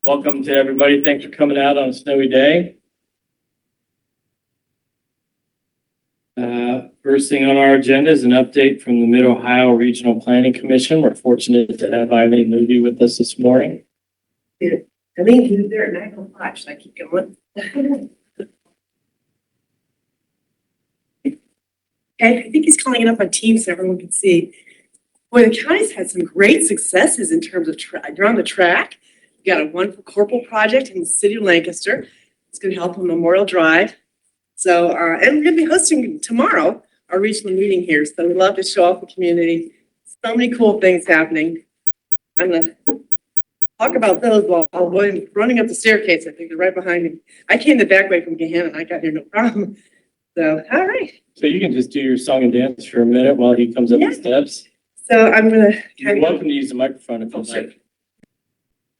Welcome to everybody. Thanks for coming out on a snowy day. First thing on our agenda is an update from the Mid-Ohio Regional Planning Commission. We're fortunate to have Eileen Moody with us this morning. Eileen, you there at 9 o'clock. Should I keep going? Okay, I think he's calling it up on Teams so everyone can see. Boy, the county's had some great successes in terms of you're on the track. We got a wonderful corporal project in the city of Lancaster. It's going to help on Memorial Drive. So, and we're going to be hosting tomorrow our regional meeting here. So we'd love to show off the community. So many cool things happening. I'm going to talk about those while running up the staircase. I think they're right behind me. I came the back way from Gahanna and I got here no problem. So, all right. So you can just do your song and dance for a minute while he comes up the steps. So I'm going to You're welcome to use the microphone if you'd like.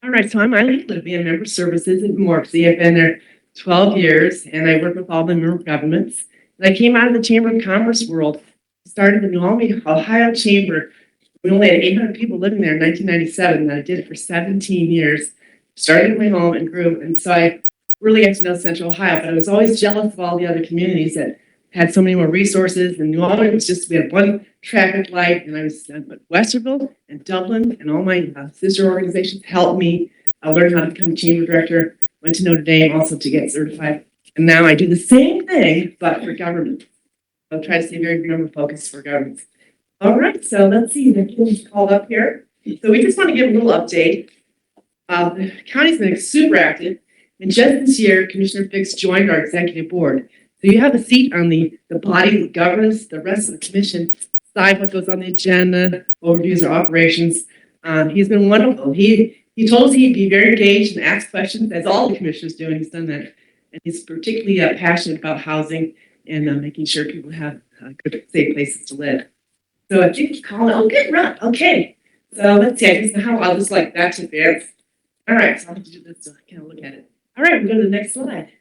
All right, so I'm Eileen Libby, a member of services at MORPC. I've been there 12 years, and I work with all the member governments. And I came out of the Chamber of Commerce world, started the New Albany, Ohio Chamber. We only had 800 people living there in 1997, and I did it for 17 years. Started in my home and grew, and so I really got to know Central Ohio, but I was always jealous of all the other communities that had so many more resources, and New Albany was just, we had one traffic light, and I was Westerville and Dublin, and all my sister organizations helped me learn how to become chamber director. Went to Notre Dame also to get certified, and now I do the same thing, but for government. I'll try to stay very member focused for governments. All right, so let's see, the kids called up here. So we just want to give a little update. The county's been super active, and just this year, Commissioner Fix joined our executive board. So you have a seat on the body that governs the rest of the commission, decide what goes on the agenda, overviews our operations. He's been wonderful. He told us he'd be very engaged and ask questions, as all the commissioners do, and he's done that. And he's particularly passionate about housing and making sure people have good, safe places to live. So I think he's calling. Oh, good, right. Okay. So let's see. I guess now I'll just like that to advance. All right. So I'll have to do this so I can look at it. All right. We'll go to the next slide.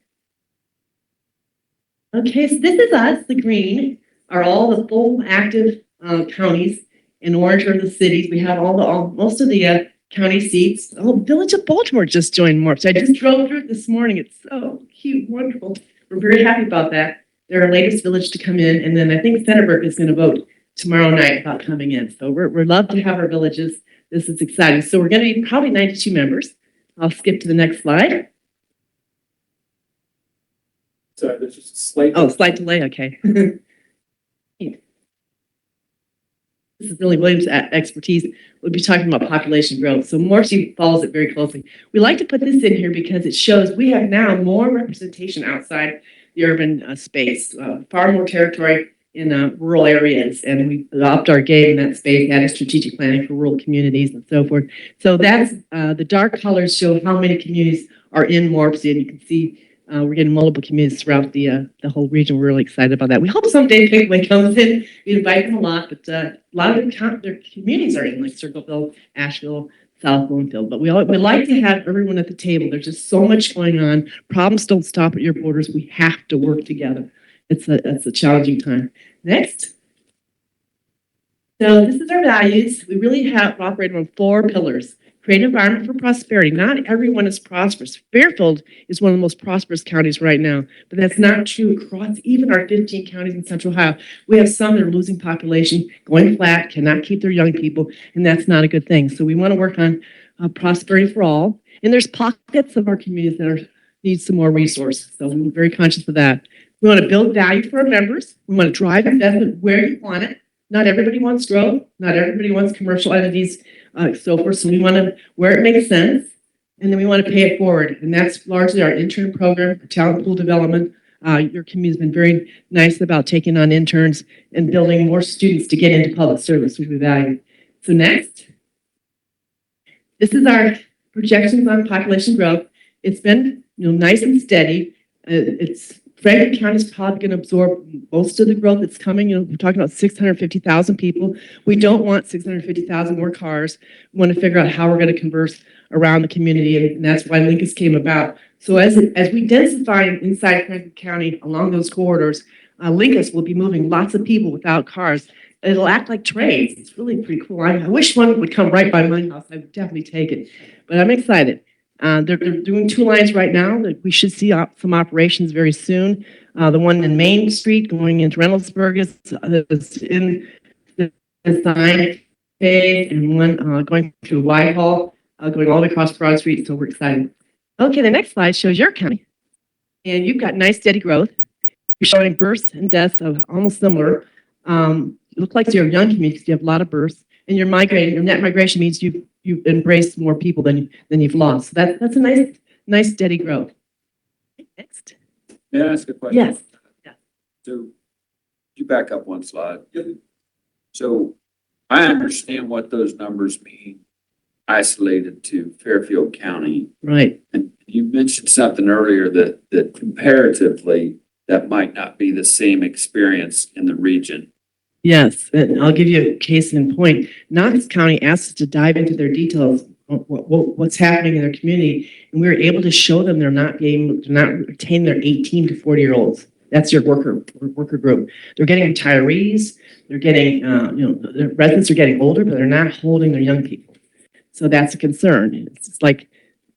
Okay, so this is us. The green are all the full active counties. In orange are the cities. We have most of the county seats. Oh, Village of Baltimore just joined MORPC. So I just drove through it this morning. It's so cute, wonderful. We're very happy about that. They're our latest village to come in, and then I think Centerburg is going to vote tomorrow night about coming in. So we're love to have our villages. This is exciting. So we're going to be probably 92 members. I'll skip to the next slide. So there's just a slight. Oh, slight delay. Okay. This is Billy Williams' expertise. We'll be talking about population growth. So MORPC follows it very closely. We like to put this in here because it shows we have now more representation outside the urban space, far more territory in rural areas, and we upped our game in that space, added strategic planning for rural communities and so forth. So that's the dark colors show how many communities are in MORPC, and you can see we're getting multiple communities throughout the whole region. We're really excited about that. We hope someday Pickway comes in. We invite them a lot, but a lot of their communities are in, like Circleville, Asheville, South Bloomfield. But we like to have everyone at the table. There's just so much going on. Problems don't stop at your borders. We have to work together. It's a challenging time. Next. So this is our values. We really have operated on 4 pillars. Create an environment for prosperity. Not everyone is prosperous. Fairfield is one of the most prosperous counties right now, but that's not true across even our 15 counties in Central Ohio. We have some that are losing population, going flat, cannot keep their young people, and that's not a good thing. So we want to work on prosperity for all. And there's pockets of our communities that need some more resources. So we're very conscious of that. We want to build value for our members. We want to drive investment where you want it. Not everybody wants growth. Not everybody wants commercial entities, so forth. So we want to, where it makes sense, and then we want to pay it forward. And that's largely our intern program, our talent pool development. Your community has been very nice about taking on interns and building more students to get into public service, which we value. So next, this is our projections on population growth. It's been nice and steady. Franklin County is probably going to absorb most of the growth that's coming. We're talking about 650,000 people. We don't want 650,000 more cars. We want to figure out how we're going to converse around the community, and that's why Lincoln came about. So as we densify inside Franklin County along those corridors, Lincoln will be moving lots of people without cars. it'll act like trains. It's really pretty cool. I wish one would come right by my house. I would definitely take it, but I'm excited. They're doing 2 lines right now that we should see some operations very soon. The one in Main Street going into Reynoldsburg is in the design phase, and one going through Whitehall, going all the way across Broad Street. So we're excited. Okay, the next slide shows your county, and you've got nice steady growth. You're showing births and deaths of almost similar. It looks like you're a young community because you have a lot of births, and you're migrating. Your net migration means you've embraced more people than you've lost. So that's a nice steady growth. Next. May I ask a question? Yes. So you back up one slide. So I understand what those numbers mean isolated to Fairfield County. Right. And you mentioned something earlier that comparatively, that might not be the same experience in the region. Yes, and I'll give you a case in point. Knox County asked us to dive into their details, what's happening in their community, and we were able to show them they're not retaining their 18 to 40-year-olds. That's your worker group. They're getting retirees. They're getting, the residents are getting older, but they're not holding their young people. So that's a concern. It's like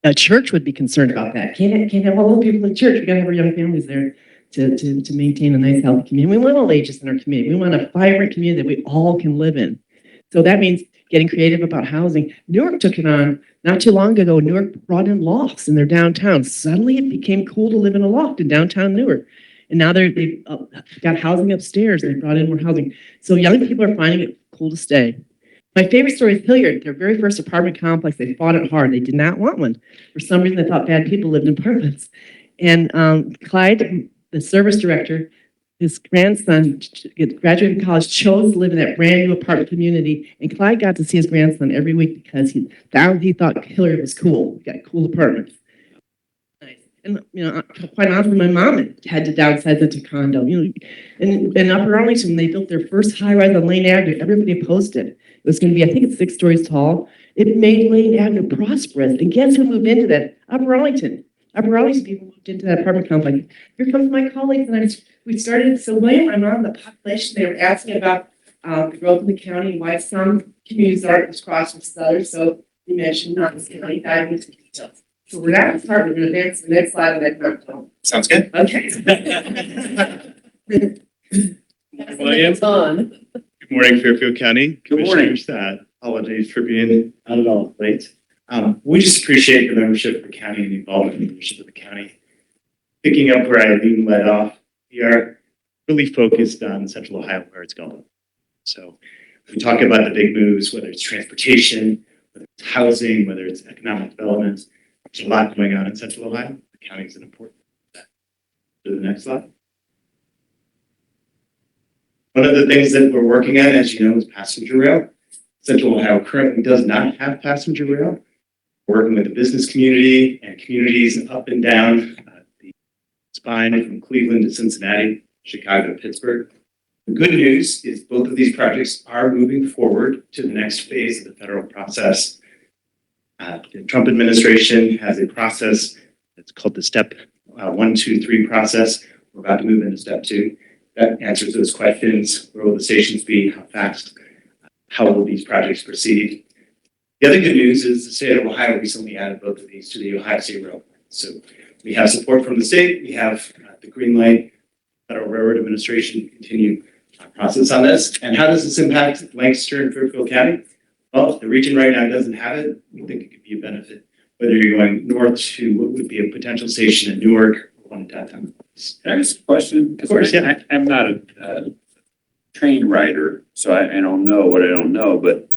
a church would be concerned about that. Can't have all the people in church. We got to have our young families there to maintain a nice, healthy community. We want all ages in our community. We want a vibrant community that we all can live in. So that means getting creative about housing. Newark took it on not too long ago. Newark brought in lofts in their downtown. Suddenly it became cool to live in a loft in downtown Newark. And now they've got housing upstairs. They brought in more housing. So young people are finding it cool to stay. My favorite story is Hilliard, their very first apartment complex. They fought it hard. They did not want one. For some reason, they thought bad people lived in apartments. And Clyde, the service director, his grandson graduated from college, chose to live in that brand new apartment community. And Clyde got to see his grandson every week because he thought Hilliard was cool. He got cool apartments. Nice. And quite honestly, my mom had to downsize into condo. In Upper Arlington, they built their first high-rise on Lane Avenue. Everybody posted it was going to be, I think it's 6 stories tall. It made Lane Avenue prosperous. And guess who moved into that? Upper Arlington. Upper Arlington people moved into that apartment complex. Here comes my colleagues, and we started. So William and I, on the population, they were asking about the growth in the county, why some communities aren't as prosperous as others. So you mentioned Knox County, dive into details. So we're not going to start. We're going to advance to the next slide of that graph. Sounds good. Okay. William? Good morning, Fairfield County Good morning. Commissioners. Apologies for being Not at all, late. we just appreciate the membership of the county and the involvement in the leadership of the county. Picking up where Eileen led off, we are really focused on Central Ohio, where it's going. So we talk about the big moves, whether it's transportation, whether it's housing, whether it's economic development. There's a lot going on in Central Ohio. The county is an important part of that. To the next slide. One of the things that we're working on, as you know, is passenger rail. Central Ohio currently does not have passenger rail. We're working with the business community and communities up and down the spine from Cleveland to Cincinnati, Chicago to Pittsburgh. The good news is both of these projects are moving forward to the next phase of the federal process. The Trump administration has a process that's called the step 1, 2, 3 process. We're about to move into step 2. That answers those questions. Where will the stations be? How fast? How will these projects proceed? The other good news is the state of Ohio recently added both of these to the Ohio State Railroad. So we have support from the state. We have the green light, Federal Railroad Administration continue process on this. And how does this impact Lancaster and Fairfield County? Well, the region right now doesn't have it. We think it could be a benefit, whether you're going north to what would be a potential station in Newark or one in downtown. Can I ask a question? Of course, yeah. I'm not a train rider, so I don't know what I don't know, but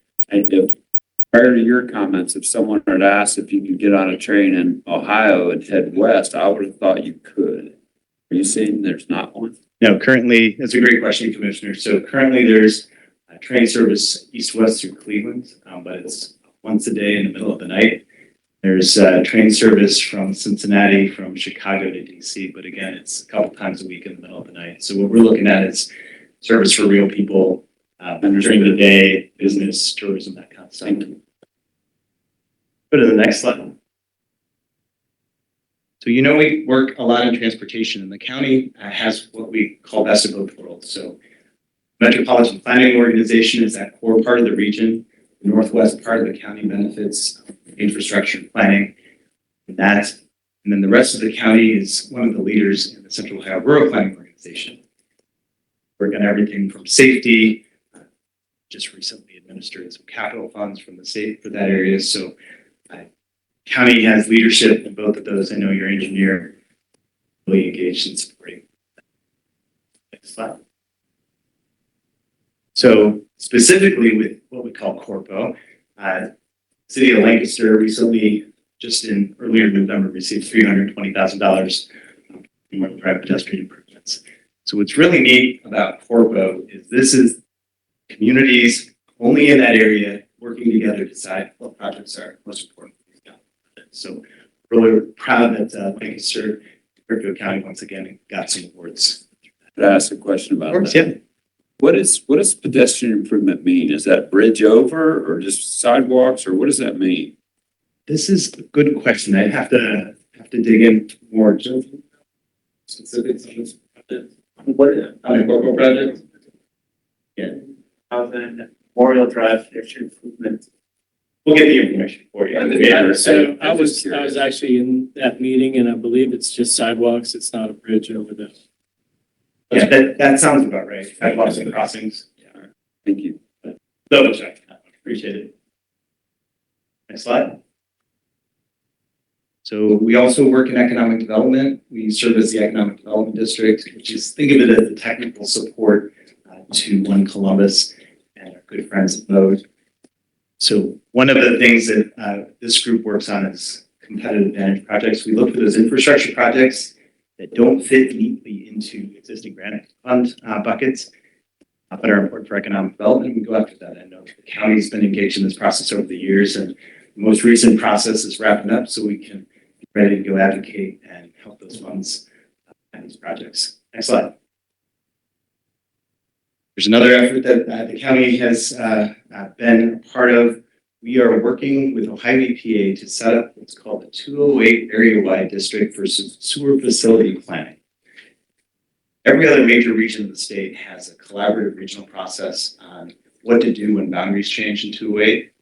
prior to your comments, if someone had asked if you could get on a train in Ohio and head west, I would have thought you could. Are you saying there's not one? No, currently, that's a great question, Commissioner. So currently there's a train service east-west through Cleveland, but it's once a day in the middle of the night. There's train service from Cincinnati, from Chicago to DC, but again, it's a couple times a week in the middle of the night. So what we're looking at is service for real people during the day, business, tourism, that kind of stuff. Go to the next slide. So we work a lot in transportation, and the county has what we call best of both worlds. So Metropolitan Planning Organization is that core part of the region. The northwest part of the county benefits infrastructure planning. And then the rest of the county is one of the leaders in the Central Ohio Rural Planning Organization. Work on everything from safety, just recently administered some capital funds from the state for that area. So county has leadership in both of those. I know your engineer really engaged in supporting. Next slide. So specifically with what we call Corpo, City of Lancaster recently, just in earlier November, received $320,000 from private pedestrian improvements. So what's really neat about Corpo is this is communities only in that area working together to decide what projects are most important. So really proud that Lancaster, Fairfield County once again got some awards. Could I ask a question about that? Yeah. What does pedestrian improvement mean? Is that bridge over or just sidewalks, or what does that mean? This is a good question. I'd have to dig in more specifics on this. What on the Corpo project? Yeah. Memorial Drive, there's improvement. We'll get the information for you. So I was actually in that meeting and I believe it's just sidewalks. It's not a bridge over the. Yeah, that sounds about right. Sidewalks and crossings. Yeah. Thank you. Double check. Appreciate it. Next slide. So we also work in economic development. We serve as the economic development district, which is, think of it as the technical support to One Columbus and our good friends at Mode. So one of the things that this group works on is competitive advantage projects. We look for those infrastructure projects that don't fit neatly into existing grant fund buckets, but are important for economic development. We go after that. I know the county's been engaged in this process over the years, and the most recent process is wrapping up so we can be ready to go advocate and help those funds and these projects. Next slide. There's another effort that the county has been a part of. We are working with Ohio EPA to set up what's called the 208 area-wide district for sewer facility planning. Every other major region of the state has a collaborative regional process on what to do when boundaries change in 208,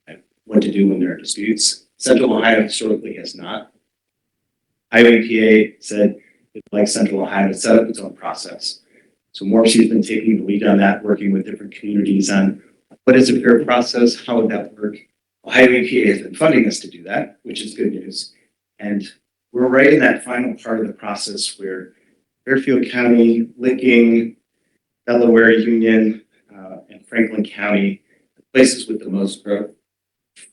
and what to do when there are disputes. Central Ohio historically has not. Ohio EPA said it'd like Central Ohio to set up its own process. So MORPC has been taking the lead on that, working with different communities on what is a fair process, how would that work. Ohio EPA has been funding us to do that, which is good news. And we're right in that final part of the process where Fairfield County, Licking, Delaware Union, and Franklin County, the places with the most growth,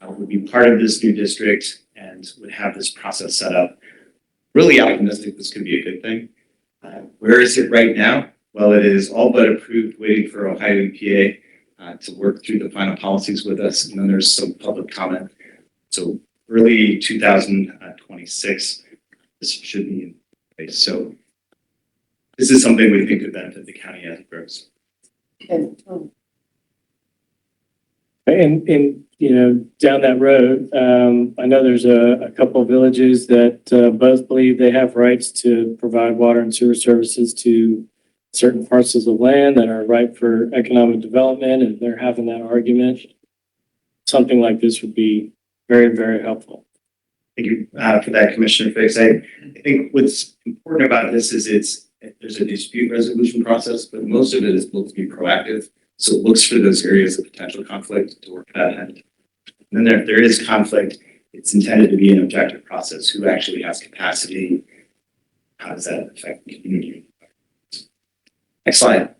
would be part of this new district and would have this process set up. Really optimistic this could be a good thing. Where is it right now? Well, it is all but approved, waiting for Ohio EPA to work through the final policies with us. And then there's some public comment. So early 2026, this should be in place. So this is something we think could benefit the county as it grows. And you know, down that road, I know there's a couple of villages that both believe they have rights to provide water and sewer services to certain parcels of land that are ripe for economic development, and they're having that argument. Something like this would be very, very helpful. Thank you for that, Commissioner Fix. I think what's important about this is there's a dispute resolution process, but most of it is built to be proactive. So it looks for those areas of potential conflict to work at. And then there is conflict. It's intended to be an objective process. Who actually has capacity? How does that affect the community? Next slide.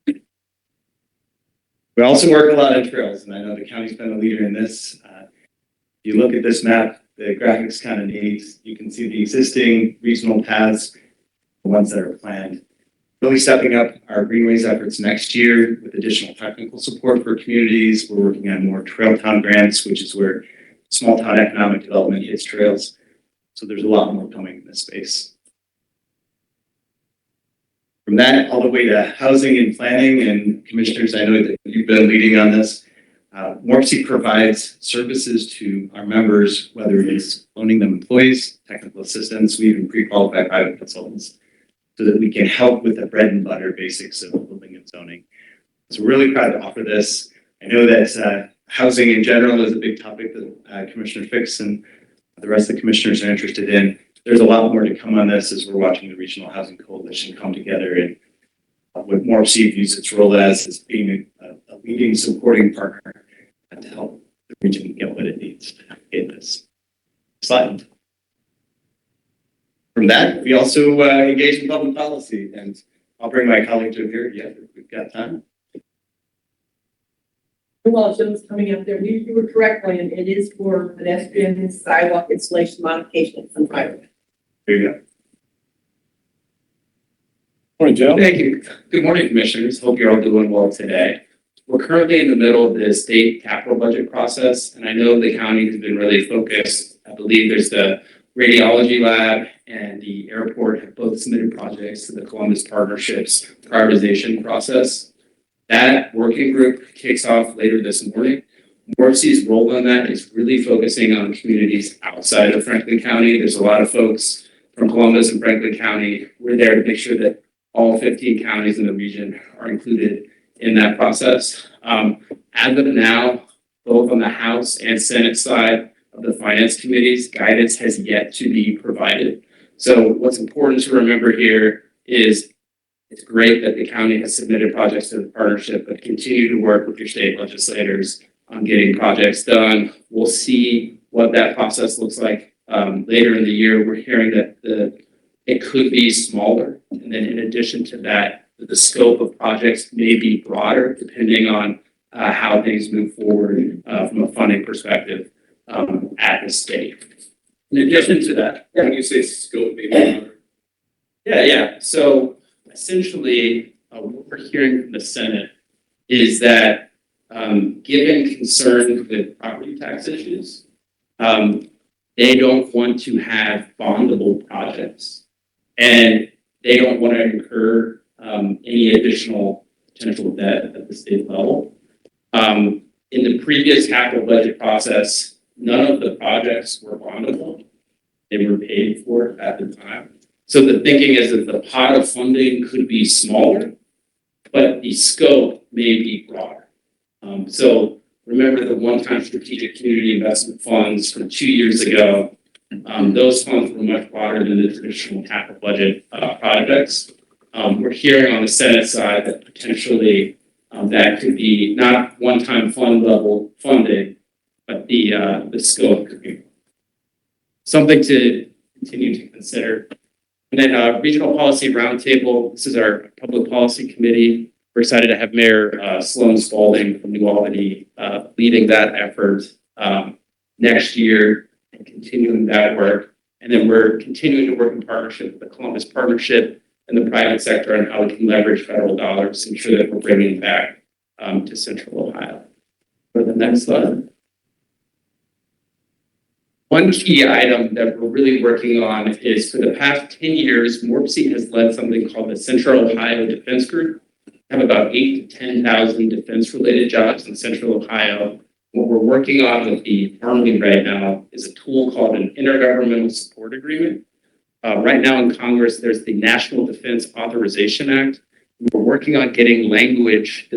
We also work a lot on trails, and I know the county's been a leader in this. If you look at this map, the graphics kind of neat. You can see the existing regional paths, the ones that are planned. Really stepping up our greenways efforts next year with additional technical support for communities. We're working on more trail town grants, which is where small town economic development hits trails. So there's a lot more coming in this space. From that all the way to housing and planning, and commissioners, I know that you've been leading on this. MORPC provides services to our members, whether it is loaning them employees, technical assistance, we even pre-qualified private consultants, so that we can help with the bread and butter basics of and zoning. So we're really proud to offer this. I know that housing in general is a big topic that Commissioner Fix and the rest of the commissioners are interested in. There's a lot more to come on this as we're watching the Regional Housing Coalition come together, and what MORPC views its role as being a leading supporting partner to help the region get what it needs to get this slide. From that, we also engage in public policy, and I'll bring my colleagues over here. Yeah, if we've got time. While Jim's coming up there, you were correct, William. It is for pedestrian sidewalk installation modification from private. There you go. Morning, Joe. Thank you. Good morning, commissioners. Hope you're all doing well today. We're currently in the middle of the state capital budget process, and I know the county has been really focused. I believe there's the radiology lab and the airport have both submitted projects to the Columbus Partnerships prioritization process. That working group kicks off later this morning. MORPC's role in that is really focusing on communities outside of Franklin County. There's a lot of folks from Columbus and Franklin County. We're there to make sure that all 15 counties in the region are included in that process. As of now, both on the House and Senate side of the finance committees, guidance has yet to be provided. So what's important to remember here is it's great that the county has submitted projects to the partnership, but continue to work with your state legislators on getting projects done. We'll see what that process looks like later in the year. We're hearing that it could be smaller. And then in addition to that, the scope of projects may be broader depending on how things move forward from a funding perspective at the state. In addition to that, when you say scope may be broader. Yeah. So essentially, what we're hearing from the Senate is that given concern with property tax issues, they don't want to have bondable projects, and they don't want to incur any additional potential debt at the state level. In the previous capital budget process, none of the projects were bondable. They were paid for at the time. So the thinking is that the pot of funding could be smaller, but the scope may be broader. So remember the one-time strategic community investment funds from 2 years ago. Those funds were much broader than the traditional capital budget projects. We're hearing on the Senate side that potentially that could be not one-time fund level funding, but the scope could be something to continue to consider. And then Regional Policy Roundtable, this is our public policy committee. We're excited to have Mayor Sloan Spalding from New Albany leading that effort next year and continuing that work. And then we're continuing to work in partnership with the Columbus Partnership and the private sector on how we can leverage federal dollars to ensure that we're bringing back to Central Ohio. For the next slide. One key item that we're really working on is for the past 10 years, MORPC has led something called the Central Ohio Defense Group. We have about 8,000 to 10,000 defense-related jobs in Central Ohio. What we're working on with the Army right now is a tool called an Intergovernmental Support Agreement. Right now in Congress, there's the National Defense Authorization Act. We're working on getting language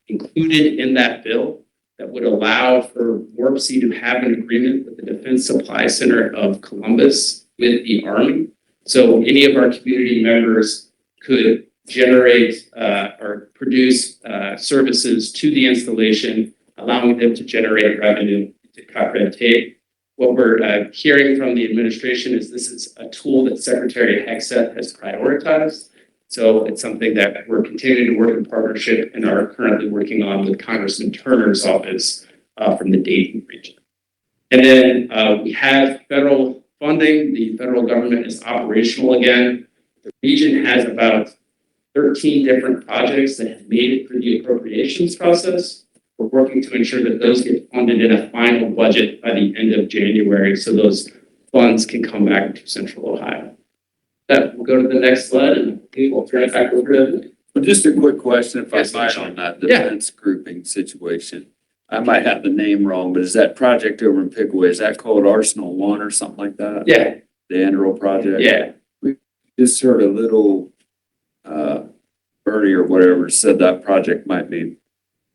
included in that bill that would allow for MORPC to have an agreement with the Defense Supply Center of Columbus with the Army. So any of our community members could generate or produce services to the installation, allowing them to generate revenue to cut red tape. What we're hearing from the administration is this is a tool that Secretary Hegseth has prioritized. So it's something that we're continuing to work in partnership and are currently working on with Congressman Turner's office from the Dayton region. And then we have federal funding. The federal government is operational again. The region has about 13 different projects that have made it through the appropriations process. We're working to ensure that those get funded in a final budget by the end of January so those funds can come back to Central Ohio. We'll go to the next slide and we'll turn it back over to. Well, just a quick question, if Yes, I might, sure. on that Yeah. defense grouping situation. I might have the name wrong, but is that project over in Pickaway, is that called Arsenal One or something like that? The Andrew project? Yeah. Just heard a little Bertie or whatever said that project might be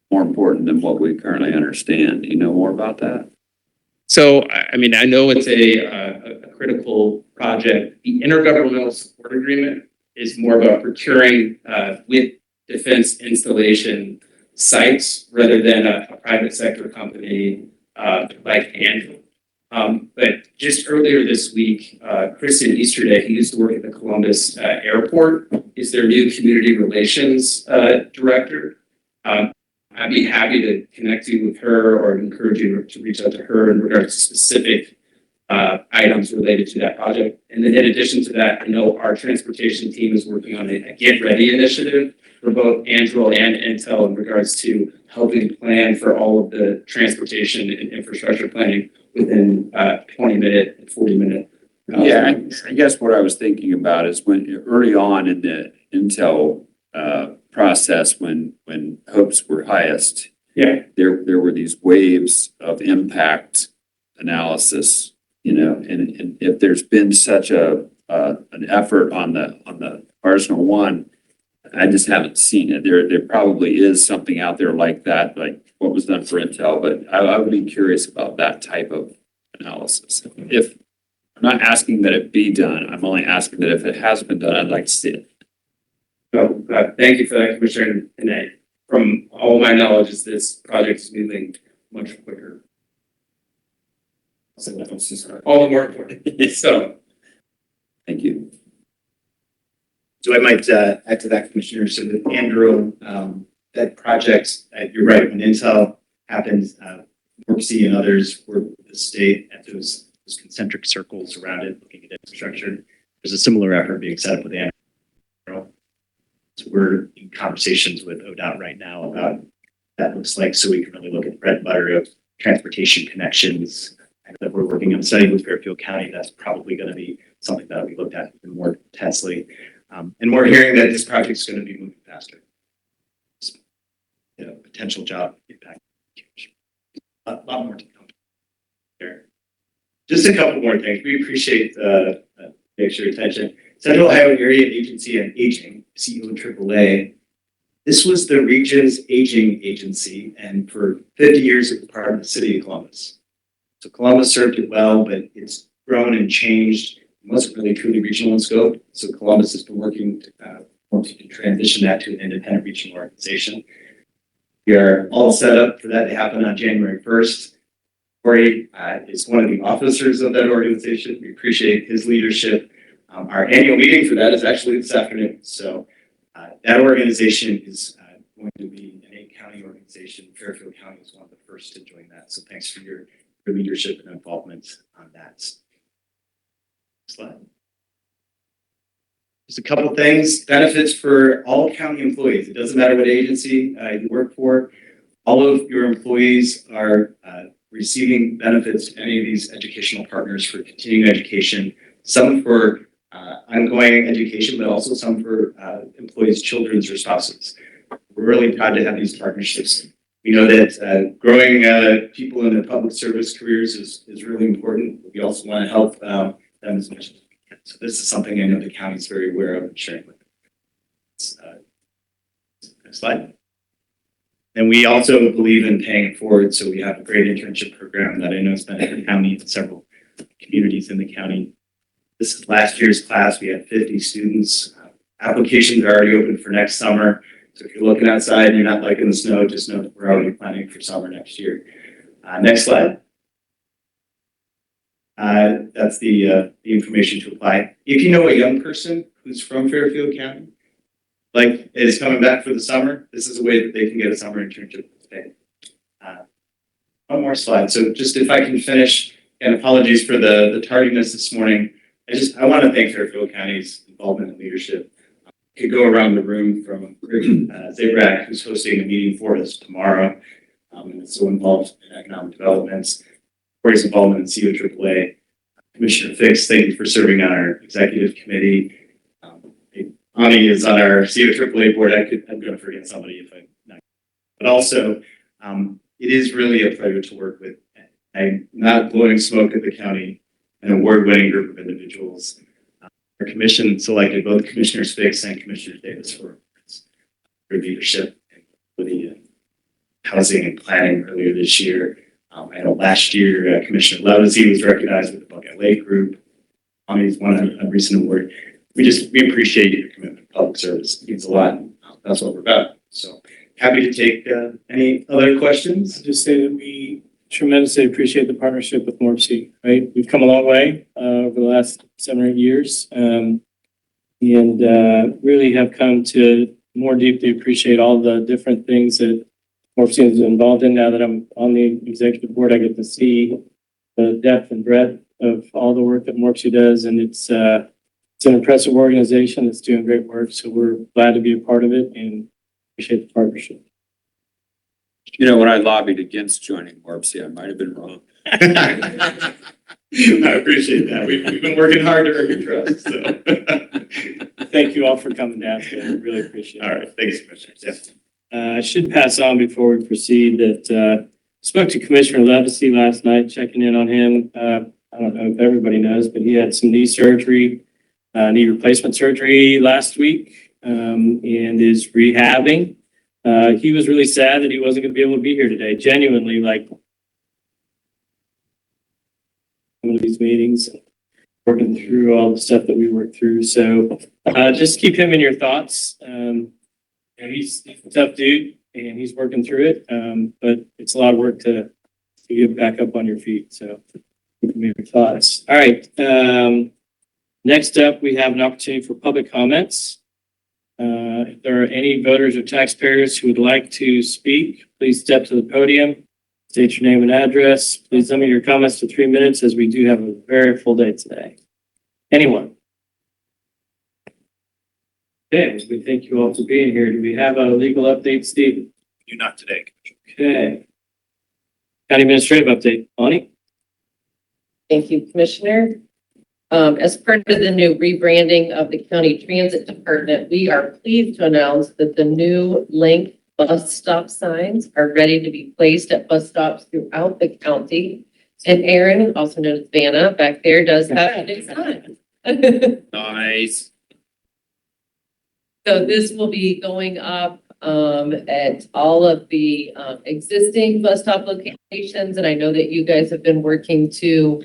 more important than what we currently understand. Do you know more about that? So, I mean, I know it's a critical project. The intergovernmental support agreement is more about procuring with defense installation sites rather than a private sector company like Andrew. But just earlier this week, Kristen Easterday, who used to work at the Columbus Airport, is their new community relations director. I'd be happy to connect you with her or encourage you to reach out to her in regards to specific items related to that project. And then in addition to that, I know our transportation team is working on a Get Ready initiative for both Andrew and Intel in regards to helping plan for all of the transportation and infrastructure planning within 20-minute and 40-minute. Yeah, I guess what I was thinking about is when early on in the Intel process, when hopes were highest, Yeah. there were these waves of impact analysis, you know, and if there's been such an effort on the Arsenal One, I just haven't seen it. There probably is something out there like that, like what was done for Intel, but I would be curious about that type of analysis. If I'm not asking that it be done, I'm only asking that if it has been done, I'd like to see it. So, thank you for that, Commissioner. And from all my knowledge, is this project is moving much quicker. So that's just all the more important. So, Thank you. So I might add to that, Commissioner. So with Andrew, that project, you're right, when Intel happened, MORPC and others worked with the state at those concentric circles around it, looking at infrastructure. There's a similar effort being set up with Andrew. So we're in conversations with ODOT right now about what that looks like, so we can really look at the bread and butter of transportation connections. And that we're working on a study with Fairfield County. That's probably going to be something that we looked at even more intensely. And we're hearing that this project is going to be moving faster. So, you know, potential job impact. A lot more to come there. Just a couple more things. We appreciate extra attention. Central Ohio Area Agency on Aging, COAAA. This was the region's aging agency, and for 50 years it was part of the city of Columbus. So Columbus served it well, but it's grown and changed. It wasn't really truly regional in scope. So Columbus has been working to transition that to an independent regional organization. We are all set up for that to happen on January 1st. Corey is one of the officers of that organization. We appreciate his leadership. Our annual meeting for that is actually this afternoon. So that organization is going to be an 8-county organization. Fairfield County was one of the first to join that. So thanks for your leadership and involvement on that. Slide. Just a couple of things. Benefits for all county employees. It doesn't matter what agency you work for. All of your employees are receiving benefits to any of these educational partners for continuing education. Some for ongoing education, but also some for employees' children's or spouses. We're really proud to have these partnerships. We know that growing people in their public service careers is really important. We also want to help them as much as we can. So this is something I know the county is very aware of and sharing with them. Next slide. And we also believe in paying it forward. So we have a great internship program that I know has been in the county and several communities in the county. This is last year's class. We had 50 students. Applications are already open for next summer. So if you're looking outside and you're not liking the snow, just know that we're already planning for summer next year. Next slide. That's the information to apply. If you know a young person who's from Fairfield County, like is coming back for the summer, this is a way that they can get a summer internship today. One more slide. So just if I can finish, and apologies for the tardiness this morning. I want to thank Fairfield County's involvement and leadership. Could go around the room from Zabrak, who's hosting a meeting for us tomorrow, and is so involved in economic developments. Corey's involvement in COAAA. Commissioner Fix, thank you for serving on our executive committee. Ani is on our COAAA board. I'm going to forget somebody if I'm not. But also, it is really a pleasure to work with. I'm not blowing smoke at the county, an award-winning group of individuals. Our commission selected both Commissioner Fix and Commissioner Davis for your leadership for the housing and planning earlier this year. I know last year, Commissioner Levesey was recognized with the Buckeye Lake Group. He's won a recent award. We appreciate your commitment to public service. It means a lot. That's what we're about. So happy to take any other questions. I'll just say that we tremendously appreciate the partnership with MORPC, right? We've come a long way over the last 7 or 8 years, and really have come to more deeply appreciate all the different things that MORPC is involved in. Now that I'm on the executive board, I get to see the depth and breadth of all the work that MORPC does, and it's an impressive organization that's doing great work. So we're glad to be a part of it and appreciate the partnership. You know, when I lobbied against joining MORPC, I might have been wrong. I appreciate that. We've been working hard to earn your trust. So. Thank you all for coming down today. I really appreciate it. All right. Thanks, Commissioner. Yes. I should pass on before we proceed that spoke to Commissioner Levesey last night, checking in on him. I don't know if everybody knows, but he had some knee surgery, knee replacement surgery last week, and is rehabbing. He was really sad that he wasn't going to be able to be here today. Genuinely, like some of these meetings, working through all the stuff that we worked through. So just keep him in your thoughts. He's a tough dude, and he's working through it. But it's a lot of work to get back up on your feet. So keep him in your thoughts. All right. Next up, we have an opportunity for public comments. If there are any voters or taxpayers who would like to speak, please step to the podium, state your name and address. Please limit your comments to 3 minutes as we do have a very full day today. Anyone? Okay, we thank you all for being here. Do we have a legal update, Steve? Do not today. Okay. County administrative update, Bonnie? Thank you, Commissioner. As part of the new rebranding of the County Transit Department, we are pleased to announce that the new link bus stop signs are ready to be placed at bus stops throughout the county. And Aaron, also known as Vanna, back there does have a new sign. Nice. So this will be going up at all of the existing bus stop locations. And I know that you guys have been working to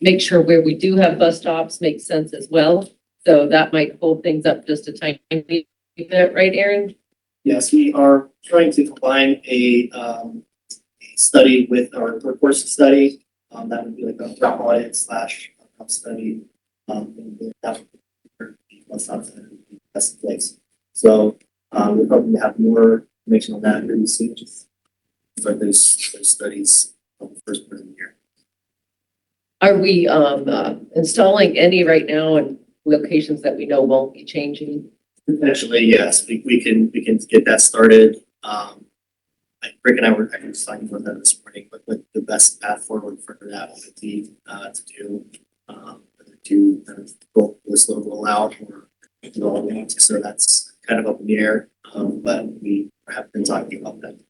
make sure where we do have bus stops makes sense as well. So that might hold things up just a tiny bit, right, Aaron? Yes, we are trying to combine a study with our workforce study. That would be like a job audit / study. And that would be what's not in place. So we're hoping to have more information on that really soon. Just start those studies on the first part of the year. Are we installing any right now in locations that we know won't be changing? Potentially, yes, we can get that started. Rick and I were actually talking about that this morning, but what the best path forward for that would be to kind of go this logo allow or do all that. So that's kind of up in the air, but we have been talking about that.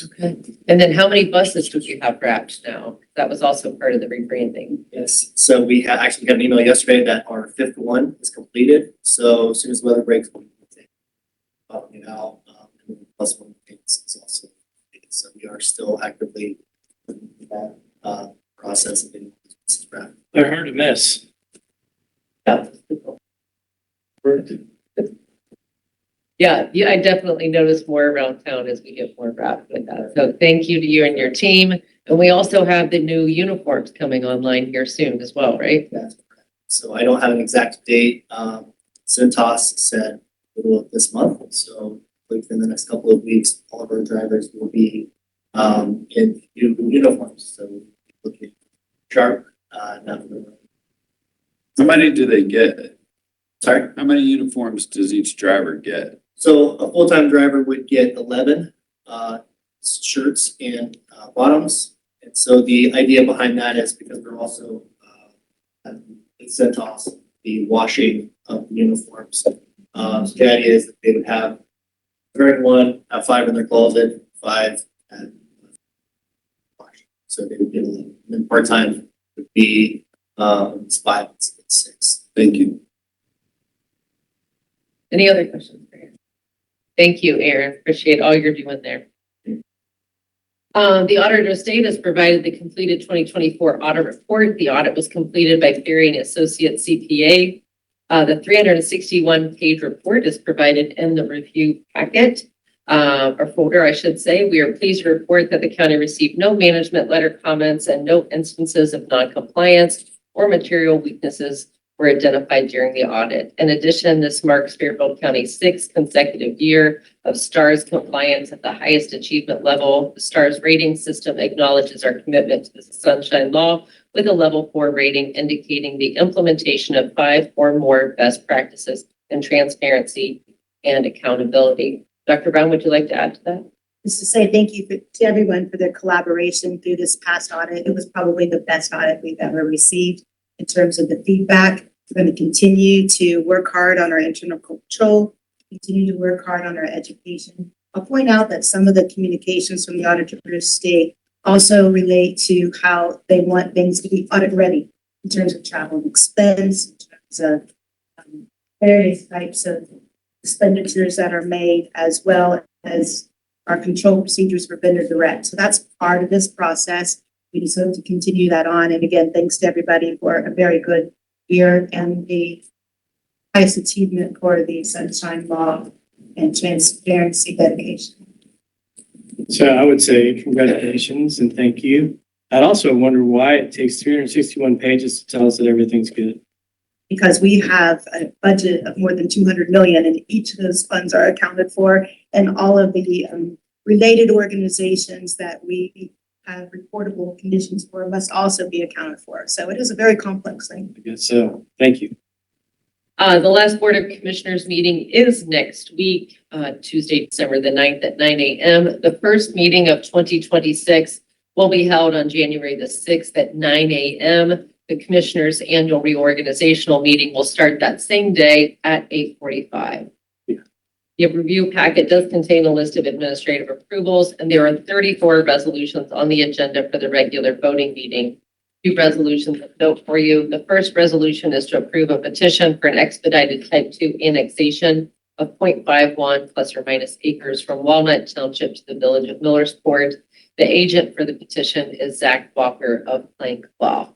Okay. And then how many buses do you have wrapped now? That was also part of the rebranding. Yes, so we actually got an email yesterday that our 5th one is completed. So as soon as the weather breaks, we'll take it out. And then plus one is also completed. So we are still actively in that process of getting this wrapped. They're hard to miss. Yeah, I definitely notice more around town as we get more wrapped with that. So thank you to you and your team. And we also have the new uniforms coming online here soon as well, right? That's correct. So I don't have an exact date. Cintas said middle of this month. So within the next couple of weeks, all of our drivers will be in uniforms. So looking sharp. Not How many do they get? sorry. How many uniforms does each driver get? So a full-time driver would get 11 shirts and bottoms. And so the idea behind that is because we're also sent off the washing of the uniforms. So the idea is that they would have wearing one, have 5 in their closet, 5 and wash. So they would get 11. And then part-time would be 5 and 6. Thank you. Any other questions? Thank you, Aaron. Appreciate all you're doing there. The auditor of state has provided the completed 2024 audit report. The audit was completed by Ferry and Associates CPA. The 361-page report is provided in the review packet, or folder, I should say. We are pleased to report that the county received no management letter comments and no instances of non-compliance or material weaknesses were identified during the audit. In addition, this marks Fairfield County's 6th consecutive year of STARS compliance at the highest achievement level. The STARS rating system acknowledges our commitment to the Sunshine Law with a level 4 rating, indicating the implementation of 5 or more best practices in transparency and accountability. Dr. Brown, would you like to add to that? Just to say thank you to everyone for their collaboration through this past audit. It was probably the best audit we've ever received in terms of the feedback. We're going to continue to work hard on our internal control, continue to work hard on our education. I'll point out that some of the communications from the auditor of state also relate to how they want things to be audit ready in terms of travel and expense, in terms of various types of expenditures that are made, as well as our control procedures for vendor direct. So that's part of this process. We just hope to continue that on. And again, thanks to everybody for a very good year and the highest achievement for the Sunshine Law and transparency dedication. So I would say congratulations and thank you. I'd also wonder why it takes 361 pages to tell us that everything's good. Because we have a budget of more than 200 million and each of those funds are accounted for, and all of the related organizations that we have reportable conditions for must also be accounted for. So it is a very complex thing. I guess so. Thank you. The last Board of Commissioners meeting is next week, Tuesday, December the 9th at 9 a.m. The first meeting of 2026 will be held on January the 6th at 9 a.m. The Commissioners' annual reorganizational meeting will start that same day at 8:45. The review packet does contain a list of administrative approvals, and there are 34 resolutions on the agenda for the regular voting meeting. Two resolutions of note for you. The first resolution is to approve a petition for an expedited type 2 annexation of 0.51 plus or minus acres from Walnut Township to the village of Millersport. The agent for the petition is Zach Walker of Plank Law.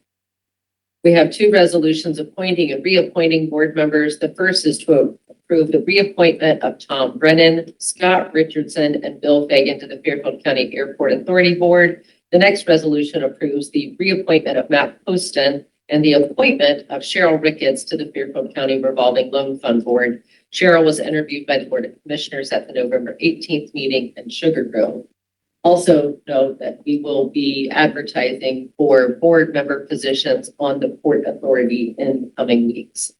We have two resolutions appointing and reappointing board members. The first is to approve the reappointment of Tom Brennan, Scott Richardson, and Bill Fagan to the Fairfield County Airport Authority Board. The next resolution approves the reappointment of Matt Poston and the appointment of Cheryl Ricketts to the Fairfield County Revolving Loan Fund Board. Cheryl was interviewed by the Board of Commissioners at the November 18th meeting in Sugar Grove. Also note that we will be advertising for board member positions on the Port Authority in coming weeks.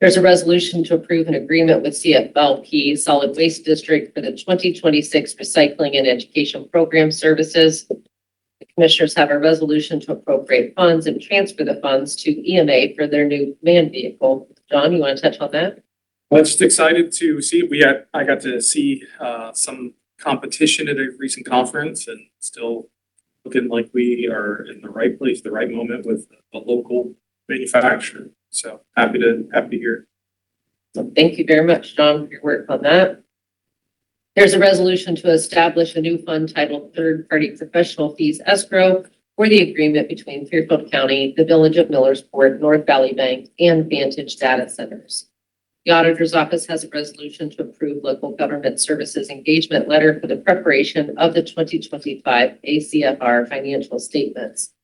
There's a resolution to approve an agreement with CFLP Solid Waste District for the 2026 Recycling and Education Program Services. The Commissioners have a resolution to appropriate funds and transfer the funds to EMA for their new manned vehicle. John, you want to touch on that? Well, just excited to see. I got to see some competition at a recent conference, and still looking like we are in the right place, the right moment with a local manufacturer. So happy to hear. So thank you very much, John, for your work on that. There's a resolution to establish a new fund titled Third Party Professional Fees Escrow for the agreement between Fairfield County, the Village of Millersport, North Valley Bank, and Vantage Data Centers. The Auditor's Office has a resolution to approve local government services engagement letter for the preparation of the 2025 ACFR financial statements.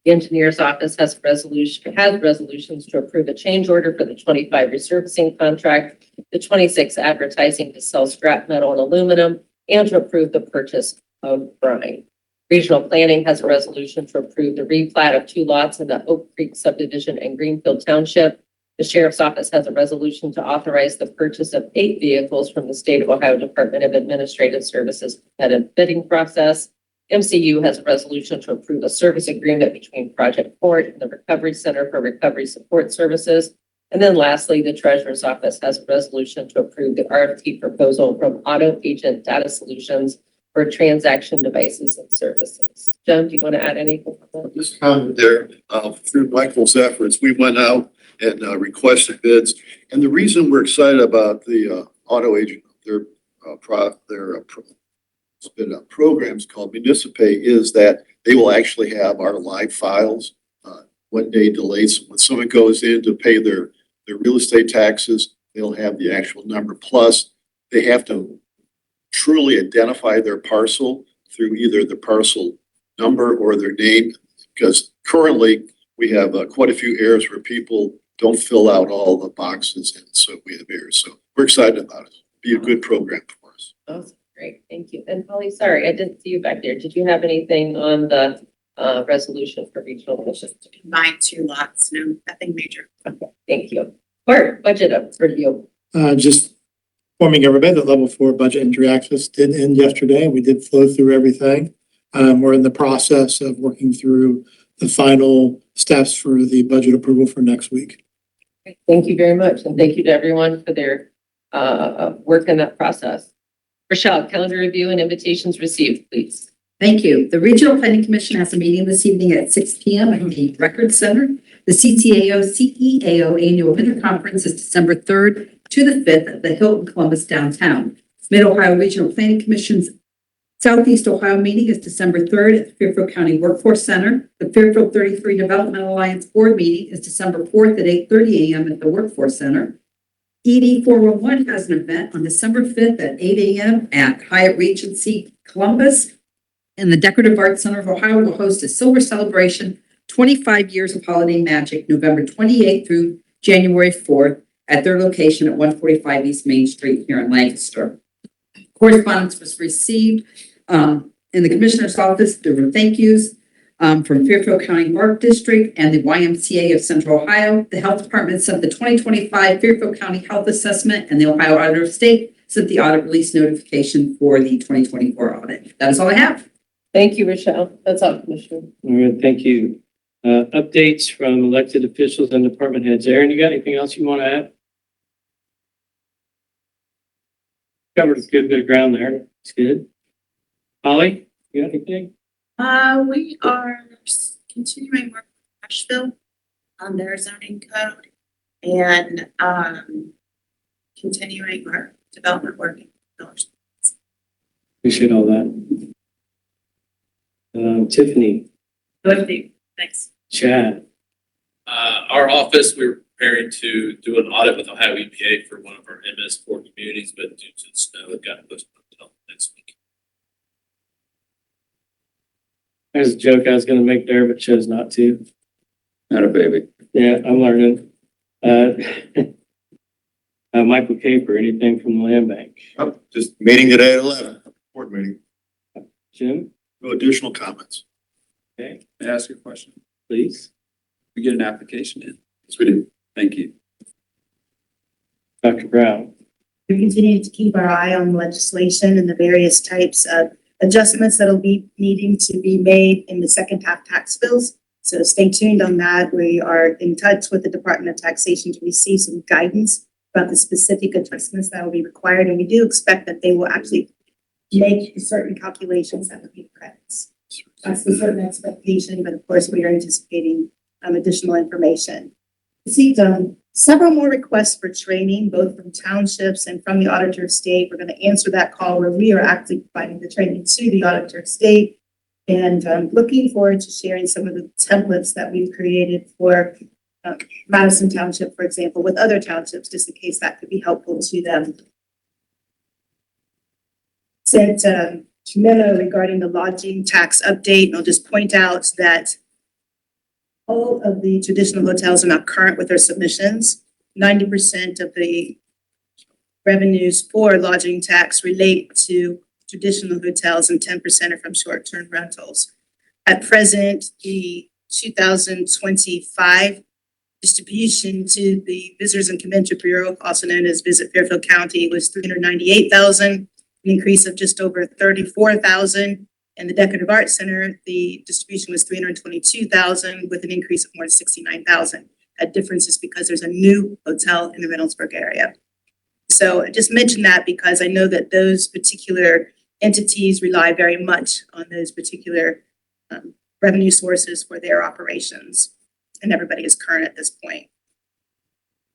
The Engineer's Office has resolutions to approve a change order for the 25 resurfacing contract, the 26 advertising to sell scrap metal and aluminum, and to approve the purchase of brine. Regional Planning has a resolution to approve the replat of 2 lots in the Oak Creek subdivision in Greenfield Township. The Sheriff's Office has a resolution to authorize the purchase of 8 vehicles from the State of Ohio Department of Administrative Services competitive bidding process. MCU has a resolution to approve a service agreement between Project Port and the Recovery Center for Recovery Support Services. And then lastly, the Treasurer's Office has a resolution to approve the RFP proposal from Auto Agent Data Solutions for transaction devices and services. Jen, do you want to add anything? This comment there, through Michael's efforts, we went out and requested bids. And the reason we're excited about the auto agent it's been programs called Municipay is that they will actually have our live files, 1 day delays. When someone goes in to pay their real estate taxes, they'll have the actual number. Plus, they have to truly identify their parcel through either the parcel number or their name, because currently we have quite a few errors where people don't fill out all the boxes, and so we have errors. So we're excited about it. Be a good program for us. Awesome, great, thank you. And Polly, sorry, I didn't see you back there. Did you have anything on the resolution for regional commissions? Combined 2 lots, no, nothing major. Okay, thank you. Bart, budget up review. Just informing everybody that level 4 budget entry access did end yesterday. We did flow through everything. We're in the process of working through the final steps for the budget approval for next week. Thank you very much, and thank you to everyone for their work in that process. Rochelle, calendar review and invitations received, please. Thank you. The Regional Planning Commission has a meeting this evening at 6 p.m. at the Record Center. The CTAO Annual Winter Conference is December 3rd to the 5th at the Hilton Columbus downtown. Mid-Ohio Regional Planning Commission's Southeast Ohio meeting is December 3rd at the Fairfield County Workforce Center. The Fairfield 33 Development Alliance Board meeting is December 4th at 8:30 a.m. at the Workforce Center. ED 411 has an event on December 5th at 8 a.m. at Hyatt Regency Columbus. And the Decorative Arts Center of Ohio will host a silver celebration, 25 years of holiday magic, November 28th through January 4th at their location at 145 East Main Street here in Lancaster. Correspondence was received in the Commissioner's office. There were thank yous from Fairfield County Park District and the YMCA of Central Ohio. The Health Department sent the 2025 Fairfield County Health Assessment, and the Ohio Auditor of State sent the audit release notification for the 2024 audit. That is all I have. Thank you, Rochelle. That's all, Commissioner. All right, thank you. Updates from elected officials and department heads. Aaron, you got anything else you want to add? Covered a good bit of ground there. It's good. Holly, you got anything? We are continuing work with Asheville on their zoning code and continuing our development work. Appreciate all that. Tiffany, Thanks. Chad, Our office, we're preparing to do an audit with Ohio EPA for one of our MS4 communities, but due to the snow, it got postponed until next week. there's a joke I was going to make there, but chose not to. Not a baby. Yeah, I'm learning. Michael Caper, anything from the land bank? Oh, just meeting today at 11, board meeting. Jim, No additional comments. okay, May I ask you a question? please. We get an application in. Yes, we do. Thank you. Dr. Brown, We continue to keep our eye on legislation and the various types of adjustments that'll be needing to be made in the second half tax bills. So stay tuned on that. We are in touch with the Department of Taxation to receive some guidance about the specific adjustments that will be required. And we do expect that they will actually make certain calculations that would be credits. That's the certain expectation, but of course we are anticipating additional information. Received several more requests for training, both from townships and from the Auditor of State. We're going to answer that call where we are actually providing the training to the Auditor of State. And looking forward to sharing some of the templates that we've created for Madison Township, for example, with other townships, just in case that could be helpful to them. Sent a memo regarding the lodging tax update, and I'll just point out that all of the traditional hotels are not current with their submissions. 90% of the revenues for lodging tax relate to traditional hotels and 10% are from short-term rentals. At present, the 2025 distribution to the Visitors and Convention Bureau, also known as Visit Fairfield County, was $398,000, an increase of just over $34,000. And the Decorative Arts Center, the distribution was $322,000 with an increase of more than $69,000. That difference is because there's a new hotel in the Reynoldsburg area. So I just mentioned that because I know that those particular entities rely very much on those particular revenue sources for their operations, and everybody is current at this point.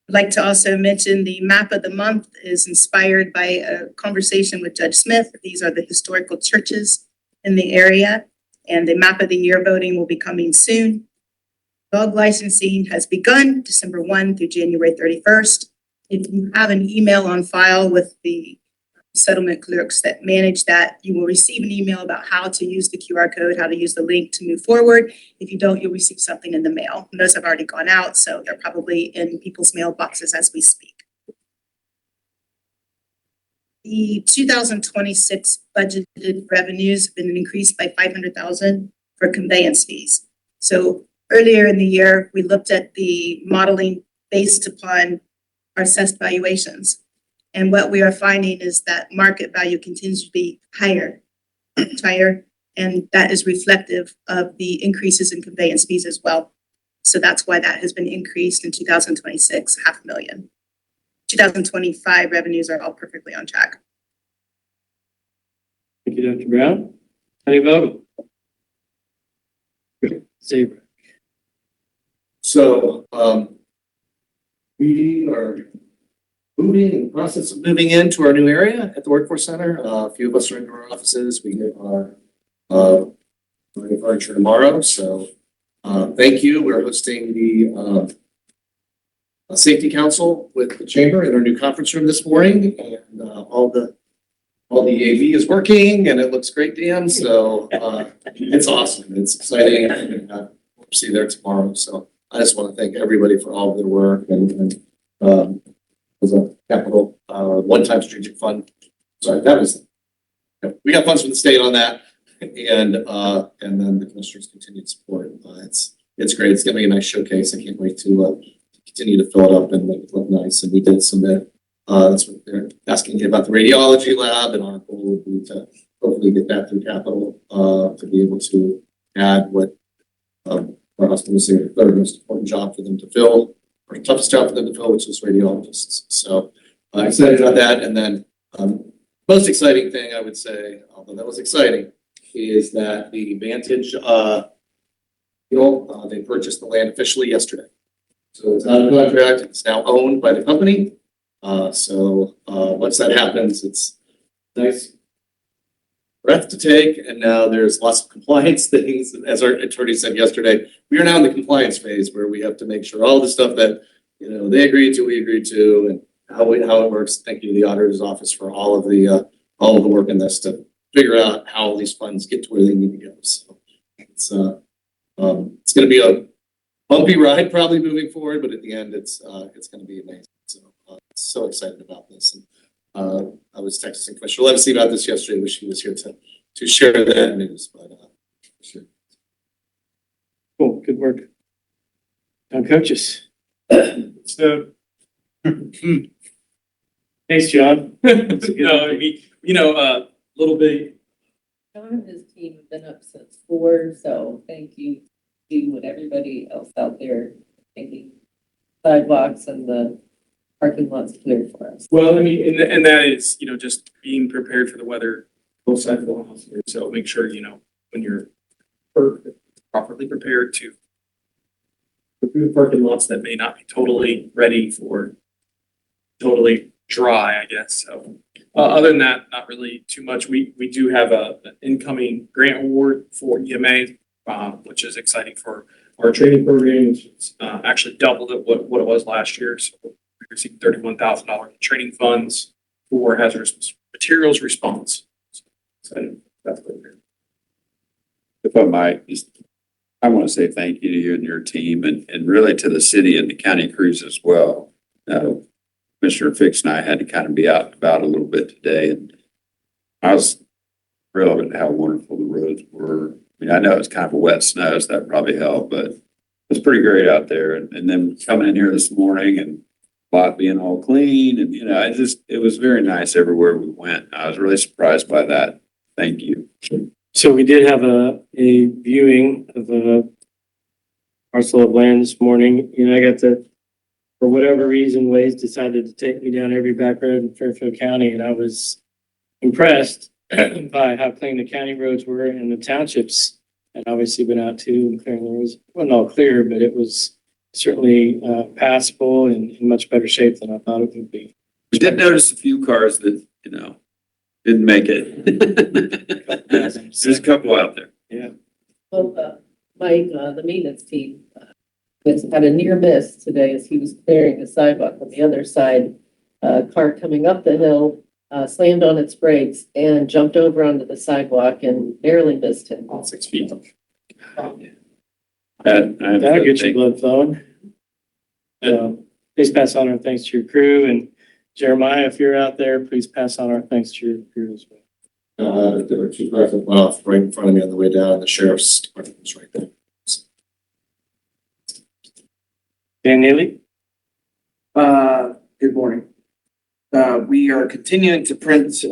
I'd like to also mention the map of the month is inspired by a conversation with Judge Smith. These are the historical churches in the area, and the map of the year voting will be coming soon. Dog licensing has begun December 1 through January 31st. If you have an email on file with the settlement clerks that manage that, you will receive an email about how to use the QR code, how to use the link to move forward. If you don't, you'll receive something in the mail. And those have already gone out, so they're probably in people's mailboxes as we speak. The 2026 budgeted revenues have been increased by $500,000 for conveyance fees. So earlier in the year, we looked at the modeling based upon our assessed valuations. And what we are finding is that market value continues to be higher, and that is reflective of the increases in conveyance fees as well. So that's why that has been increased in 2026, $500,000. 2025 revenues are all perfectly on track. Thank you, Dr. Brown. How do you vote? Zebra. So, we are moving, in the process of moving into our new area at the Workforce Center. A few of us are in our offices. We get our furniture tomorrow. So, thank you. We're hosting the Safety Council with the Chamber in our new conference room this morning, and all the AV is working, and it looks great, Dan. So, it's awesome. It's exciting. We'll see you there tomorrow. So, I just want to thank everybody for all of their work and was a capital one-time strategic fund. Sorry, that was, we got funds from the state on that, and then the commissioners continued support. It's great. It's gonna be a nice showcase. I can't wait to continue to fill it up and make it look nice. And we did submit. That's what they're asking about the radiology lab, and our goal would be to hopefully get that through capital to be able to add what our husbands say the third most important job for them to fill. Or toughest job for them to fill, which is radiologists. So excited about that. And then most exciting thing I would say, although that was exciting, is that the Vantage, they purchased the land officially yesterday. So it's out of contract. It's now owned by the company. So once that happens, it's nice breath to take. And now there's lots of compliance things. As our attorney said yesterday, we are now in the compliance phase where we have to make sure all the stuff that, they agreed to, we agreed to, and how it works. Thank you to the auditor's office for all of the work in this to figure out how all these funds get to where they need to go. So it's going to be a bumpy ride probably moving forward, but at the end, it's going to be amazing. So excited about this. And I was texting Commissioner Levesey about this yesterday. Wish he was here to share that news. But sure. Cool, good work. Town coaches. So, Thanks, John. That's a good no, I update. mean, a little bit, John and his team have been up since 4, so thank you to you and everybody else out there making sidewalks and the parking lots clear for us. well, I mean, and that is, just being prepared for the weather, both sides of the house. So make sure, when you're properly prepared to go through the parking lots that may not be totally ready for totally dry, I guess. So other than that, not really too much. We do have an incoming grant award for EMA, which is exciting for our training program, which is actually doubled what it was last year. So we received $31,000 in training funds for hazardous materials response. So excited. That's what we're. If I might, I want to say thank you to you and your team and really to the city and the county crews as well. Commissioner Fix and I had to kind of be out and about a little bit today, and I was thrilled at how wonderful the roads were. I mean, I know it's kind of a wet snow, so that probably helped, but it was pretty great out there. And then coming in here this morning and lot being all clean, and it was very nice everywhere we went. I was really surprised by that. Thank you. So we did have a viewing of a parcel of land this morning. I got to, for whatever reason, Waze decided to take me down every back road in Fairfield County, and I was impressed by how clean the county roads were, and the townships had obviously been out too and clearing the roads. It wasn't all clear, but it was certainly passable and in much better shape than I thought it would be. We did notice a few cars that, didn't make it. There's a couple out there. Yeah. Well, Mike, the maintenance team, had a near miss today as he was clearing the sidewalk on the other side. A car coming up the hill, slammed on its brakes and jumped over onto the sidewalk and barely missed him. All 6 feet. That'll get your blood flowing. So please pass on our thanks to your crew, and Jeremiah, if you're out there, please pass on our thanks to your crew as well. There were two cars that went off right in front of me on the way down. The sheriff's department was right there. Dan Neely? Good morning. We are continuing to print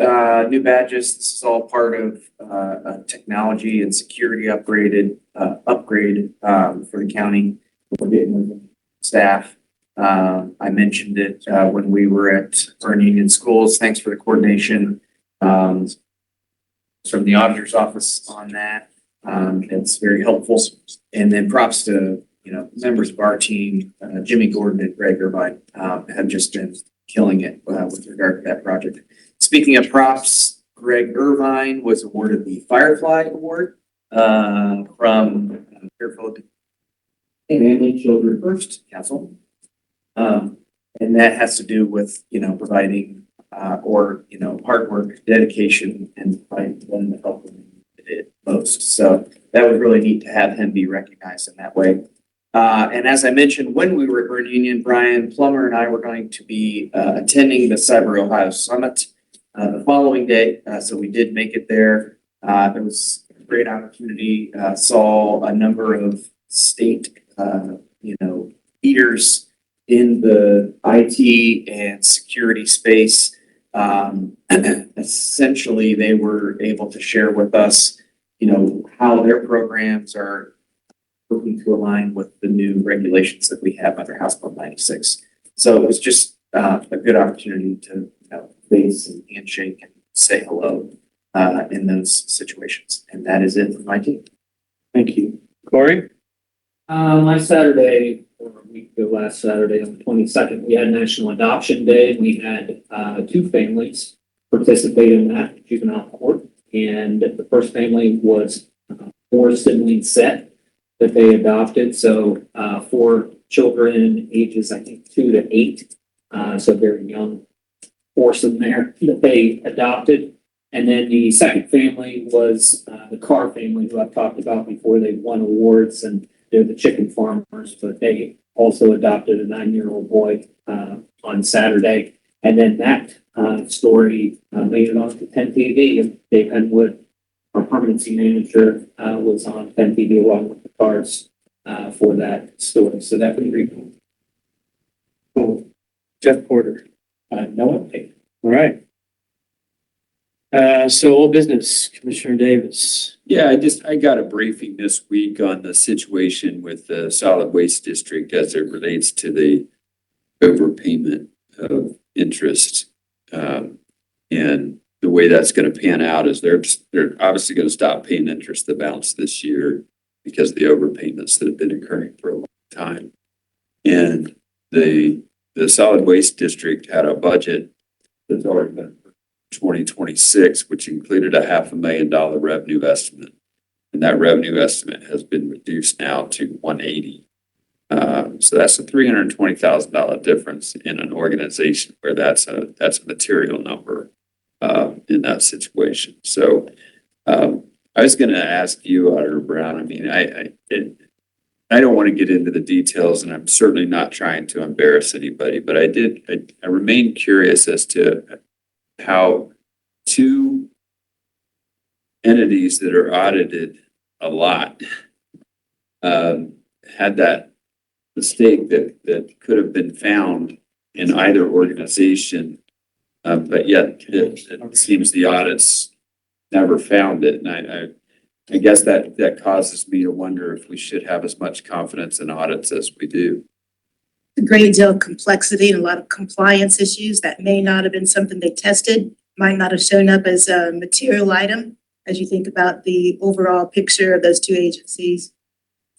new badges. This is all part of a technology and security upgrade for the county. We're getting with the staff. I mentioned it when we were at Burn Union Schools. Thanks for the coordination from the auditor's office on that. It's very helpful. And then props to members of our team, Jimmy Gordon and Greg Irvine, have just been killing it with regard to that project. Speaking of props, Greg Irvine was awarded the Firefly Award from Fairfield Family Children First Council. And that has to do with, providing hard work, dedication, and providing them the help that they did most. So that was really neat to have him be recognized in that way. And as I mentioned, when we were at Burn Union, Brian Plummer and I were going to be attending the Cyber Ohio Summit the following day. So we did make it there. It was a great opportunity. Saw a number of state, leaders in the IT and security space. Essentially, they were able to share with us, how their programs are working to align with the new regulations that we have under House Bill 96. So it was just a good opportunity to face and handshake and say hello in those situations. And that is it from my team. Thank you. Corey? Last Saturday, or a week ago, last Saturday on the 22nd, we had National Adoption Day. We had 2 families participate in that juvenile court. And the first family was 4 sibling set that they adopted. So 4 children ages, I think, 2 to 8. So very young foursome there that they adopted. And then the second family was the Carr family, who I've talked about before. They won awards and they're the chicken farmers, but they also adopted a 9-year-old boy on Saturday. And then that story made it on to 10 TV. And Dave Henwood, our permanency manager, was on 10 TV along with the Carrs for that story. So that was pretty cool. Cool. Jeff Porter? No update. All right. So old business, Commissioner Davis. Yeah, I got a briefing this week on the situation with the solid waste district as it relates to the overpayment of interest. And the way that's going to pan out is they're obviously going to stop paying interest the balance this year because of the overpayments that have been occurring for a long time. And the solid waste district had a budget that's already been 2026, which included a $500,000 revenue estimate. And that revenue estimate has been reduced now to 180. So that's a $320,000 difference in an organization where that's a material number in that situation. So I was going to ask you, Auditor Brown, I mean, I don't want to get into the details, and I'm certainly not trying to embarrass anybody, but I remain curious as to how 2 entities that are audited a lot had that mistake that could have been found in either organization, but yet it seems the audits never found it. And I guess that causes me to wonder if we should have as much confidence in audits as we do. A great deal of complexity and a lot of compliance issues that may not have been something they tested, might not have shown up as a material item as you think about the overall picture of those 2 agencies.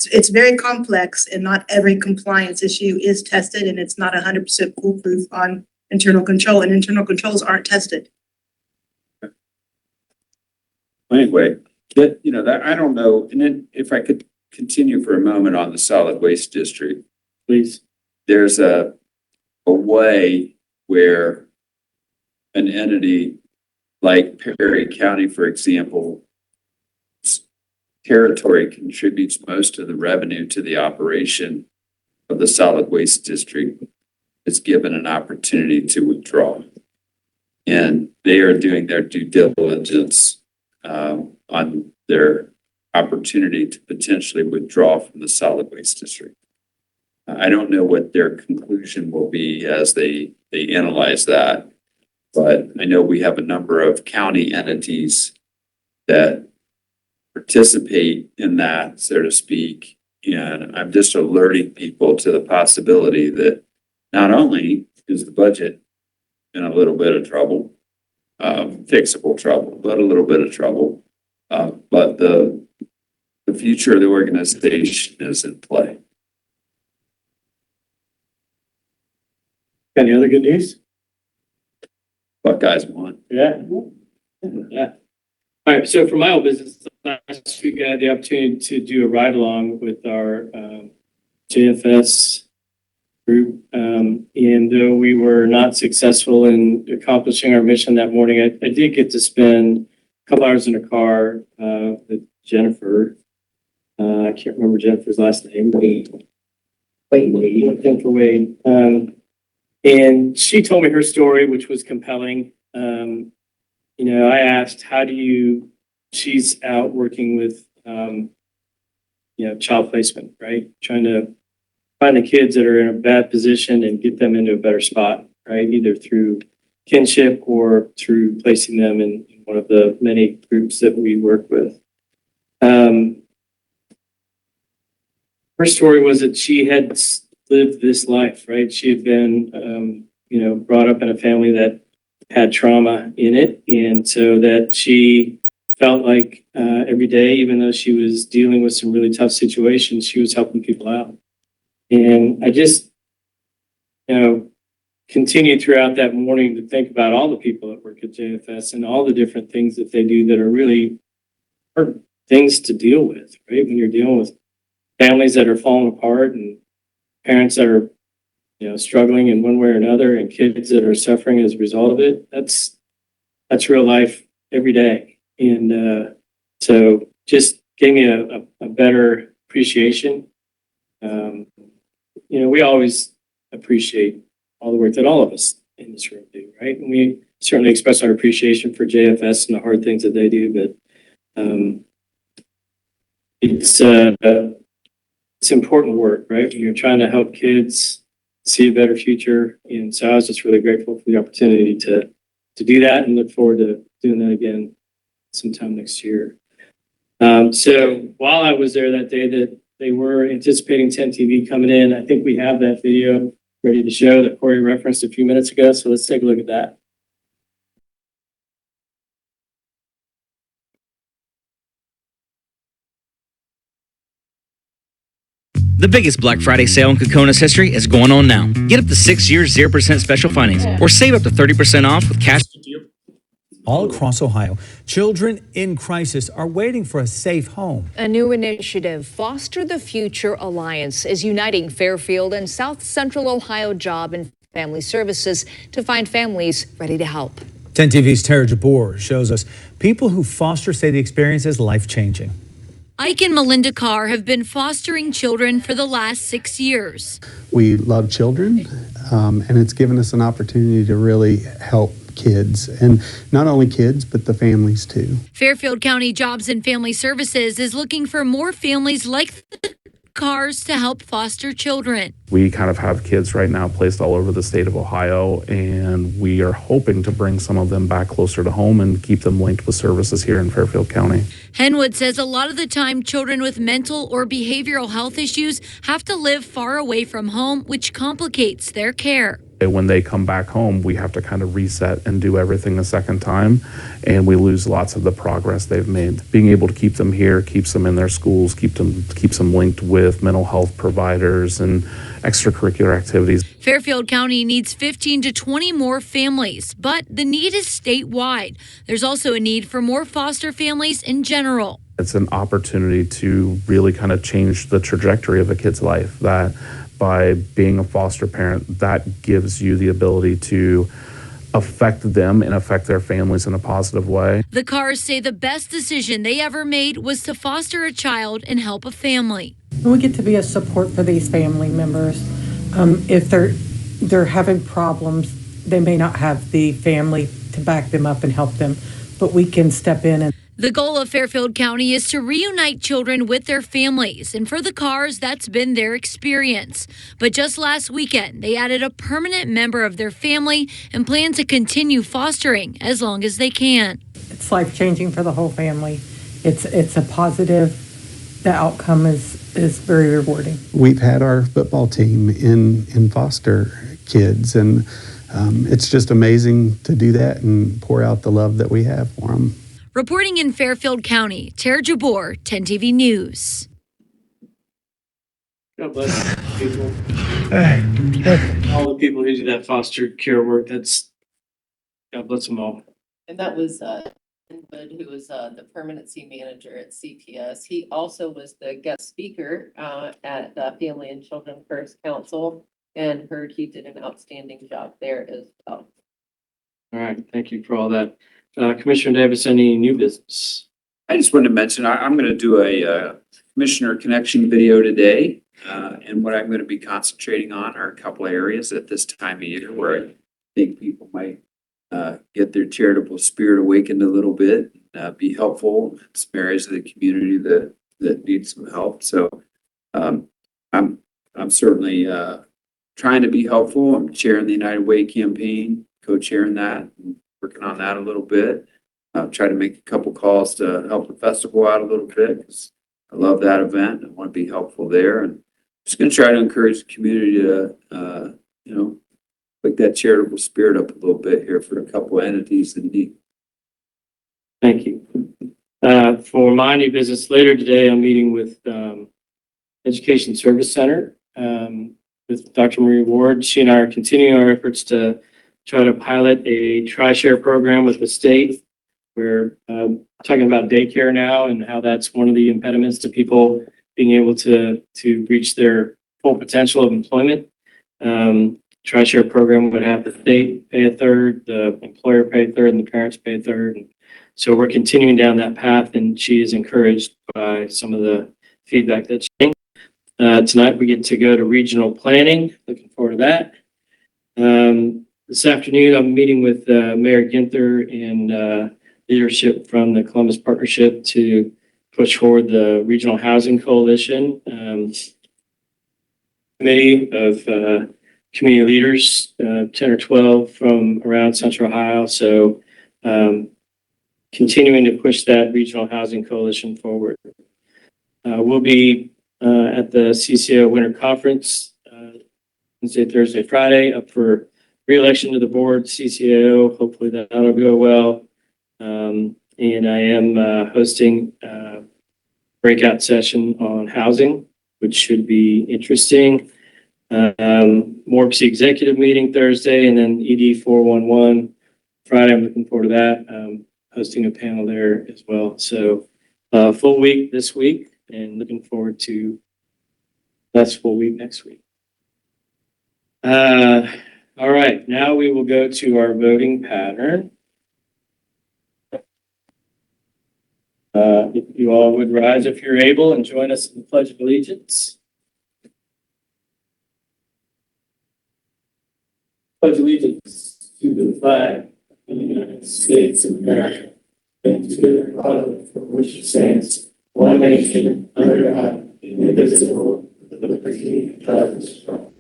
It's very complex and not every compliance issue is tested and it's not 100% foolproof on internal control and internal controls aren't tested. Anyway, that, I don't know, and then if I could continue for a moment on the solid waste district, Please. there's a way where an entity like Perry County, for example, territory contributes most of the revenue to the operation of the solid waste district, is given an opportunity to withdraw. And they are doing their due diligence on their opportunity to potentially withdraw from the solid waste district. I don't know what their conclusion will be as they analyze that, but I know we have a number of county entities that participate in that, so to speak. And I'm just alerting people to the possibility that not only is the budget in a little bit of trouble, fixable trouble, but a little bit of trouble, but the future of the organization is in play. Any other good news? Buckeyes won. Yeah. Yeah. All right, so for my old business, last week I had the opportunity to do a ride along with our JFS group. And though we were not successful in accomplishing our mission that morning, I did get to spend a couple hours in a car with Jennifer. I can't remember Jennifer's last name. Wade. Jennifer Wade. And she told me her story, which was compelling. I asked, she's out working with, child placement, right? Trying to find the kids that are in a bad position and get them into a better spot, right? Either through kinship or through placing them in one of the many groups that we work with. Her story was that she had lived this life, right? She had been, brought up in a family that had trauma in it. And so that she felt like every day, even though she was dealing with some really tough situations, she was helping people out. And I just, continued throughout that morning to think about all the people that work at JFS and all the different things that they do that are really hard things to deal with, right? When you're dealing with families that are falling apart and parents that are struggling in one way or another, and kids that are suffering as a result of it. That's real life every day. And so just gave me a better appreciation. We always appreciate all the work that all of us in this room do, right? And we certainly express our appreciation for JFS and the hard things that they do, but it's important work, right? You're trying to help kids see a better future. And so I was just really grateful for the opportunity to do that and look forward to doing that again sometime next year. So while I was there that day, that they were anticipating 10 TV coming in. I think we have that video ready to show that Corey referenced a few minutes ago. So let's take a look at that. The biggest Black Friday sale in Kokona's history is going on now. Get up to 6 years, 0% special financing, or save up to 30% off with cash. All across Ohio, children in crisis are waiting for a safe home. A new initiative, Foster the Future Alliance, is uniting Fairfield and South Central Ohio Job and Family Services to find families ready to help. 10 TV's Tara Jabor shows us people who foster say the experience is life-changing. Ike and Melinda Carr have been fostering children for the last 6 years. We love children, and it's given us an opportunity to really help kids, and not only kids, but the families too. Fairfield County Jobs and Family Services is looking for more families like the Carrs to help foster children. We kind of have kids right now placed all over the state of Ohio, and we are hoping to bring some of them back closer to home and keep them linked with services here in Fairfield County. Henwood says a lot of the time children with mental or behavioral health issues have to live far away from home, which complicates their care. When they come back home, we have to kind of reset and do everything a second time, and we lose lots of the progress they've made. Being able to keep them here keeps them in their schools, keeps them linked with mental health providers and extracurricular activities. Fairfield County needs 15 to 20 more families, but the need is statewide. There's also a need for more foster families in general. It's an opportunity to really kind of change the trajectory of a kid's life. That by being a foster parent, that gives you the ability to affect them and affect their families in a positive way. The Carrs say the best decision they ever made was to foster a child and help a family. We get to be a support for these family members. If they're having problems, they may not have the family to back them up and help them, but we can step in and The goal of Fairfield County is to reunite children with their families, and for the Carrs, that's been their experience. But just last weekend, they added a permanent member of their family and plan to continue fostering as long as they can. it's life-changing for the whole family. It's a positive. The outcome is very rewarding. We've had our football team in foster kids, and it's just amazing to do that and pour out the love that we have for them. Reporting in Fairfield County, Tara Jabor, 10 TV News. God bless people. All the people who do that foster care work, God bless them all. And that was Bud, who was the permanency manager at CPS. He also was the guest speaker at the Family and Children First Council, and heard he did an outstanding job there as well. All right, thank you for all that. Commissioner Davis, any new business? I just wanted to mention, I'm going to do a Commissioner Connection video today. And what I'm going to be concentrating on are a couple of areas at this time of year where I think people might get their charitable spirit awakened a little bit, be helpful in some areas of the community that need some help. So I'm certainly trying to be helpful. I'm chairing the United Way campaign, co-chairing that, and working on that a little bit. Try to make a couple calls to help the festival out a little bit, because I love that event. I want to be helpful there, and just going to try to encourage the community to, wake that charitable spirit up a little bit here for a couple of entities in need. Thank you. For my new business later today, I'm meeting with Education Service Center with Dr. Marie Ward. She and I are continuing our efforts to try to pilot a tri-share program with the state. We're talking about daycare now and how that's one of the impediments to people being able to reach their full potential of employment. Tri-share program would have the state pay a third, the employer pay a third, and the parents pay a third. So we're continuing down that path, and she is encouraged by some of the feedback that's getting. Tonight we get to go to regional planning. Looking forward to that. This afternoon I'm meeting with Mayor Ginther and leadership from the Columbus Partnership to push forward the Regional Housing Coalition committee of community leaders, 10 or 12 from around Central Ohio. So continuing to push that Regional Housing Coalition forward. We'll be at the CCO Winter Conference Wednesday, Thursday, Friday, up for re-election to the board, CCAO. Hopefully that'll go well. And I am hosting a breakout session on housing, which should be interesting. MORPC executive meeting Thursday, and then ED 411 Friday. I'm looking forward to that. Hosting a panel there as well. So full week this week, and looking forward to less full week next week. All right, now we will go to our voting pattern. If you all would rise if you're able and join us in the Pledge of Allegiance. Pledge allegiance to the flag of the United States of America and to the republic for which it stands, one nation, under God, indivisible, with liberty and justice for all.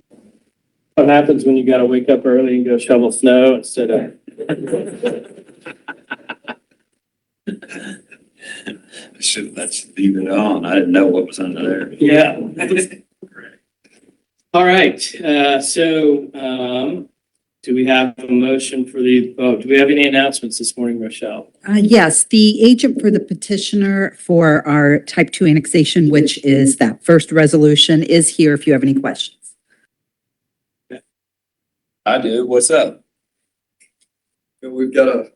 What happens when you got to wake up early and go shovel snow instead of? I should have let you leave it on. I didn't know what was under there. Yeah. All right. So Do we have a motion for do we have any announcements this morning, Rochelle? Yes, the agent for the petitioner for our type 2 annexation, which is that first resolution, is here if you have any questions. I do. What's up? We've got a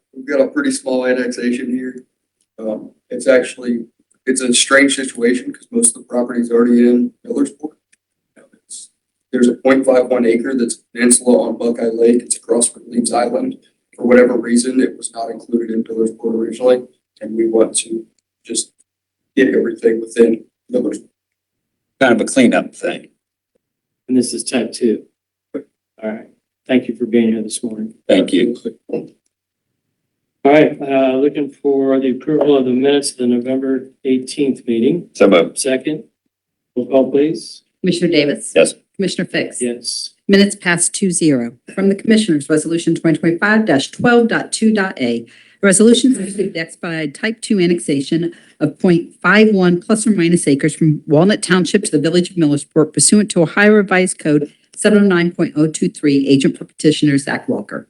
pretty small annexation here. It's a strange situation because most of the property is already in Millersport. There's a 0.51 acre that's a peninsula on Buckeye Lake. It's across from Leeds Island. For whatever reason, it was not included in Millersport originally, and we want to just get everything within Millersport. Kind of a cleanup thing. And this is type 2. All right. Thank you for being here this morning. Thank you. All right, looking for the approval of the minutes of the November 18th meeting. So moved. Second, roll call, please. Commissioner Davis? Yes. Commissioner Fix? Yes. Minutes passed 2-0. From the Commissioners, Resolution 2025-12.2.a. A resolution to approve the expedited Type 2 annexation of 0.51 plus or minus acres from Walnut Township to the Village of Millersport pursuant to Ohio Revised Code 709.023. Agent for petitioner, Zach Walker.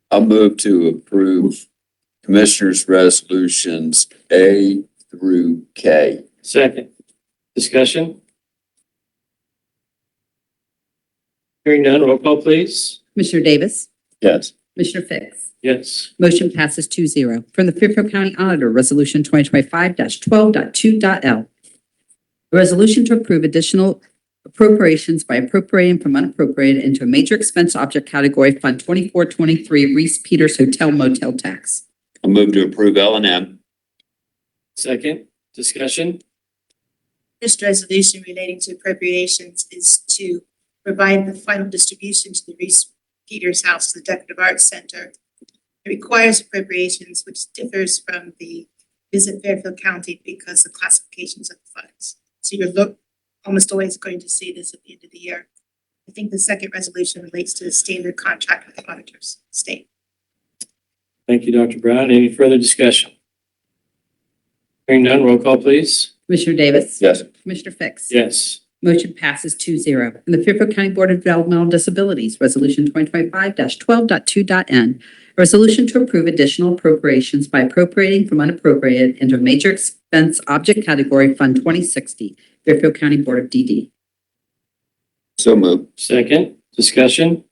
I'll move to approve Commissioners' Resolutions A through K. Second, discussion. Hearing none, roll call, please. Commissioner Davis? Yes. Commissioner Fix? Yes. Motion passes 2-0. From the Fairfield County Auditor, Resolution 2025-12.2.l. A resolution to approve additional appropriations by appropriating from unappropriated into a major expense object category Fund 2423 Reese Peters Hotel Motel Tax. I'll move to approve L&M. Second, discussion. This resolution relating to appropriations is to provide the final distribution to the Reese Peters House, the Decorative Arts Center. It requires appropriations, which differs from the Visit Fairfield County because of classifications of the funds. So you're almost always going to see this at the end of the year. I think the second resolution relates to the standard contract with the auditors state. Thank you, Dr. Brown. Any further discussion? Hearing none, roll call, please. Commissioner Davis? Yes. Commissioner Fix? Yes. Motion passes 2-0. From the Fairfield County Board of Developmental Disabilities, Resolution 2025-12.2.n. A resolution to approve additional appropriations by appropriating from unappropriated into a major expense object category Fund 2060, Fairfield County Board of DD. So moved. Second, discussion.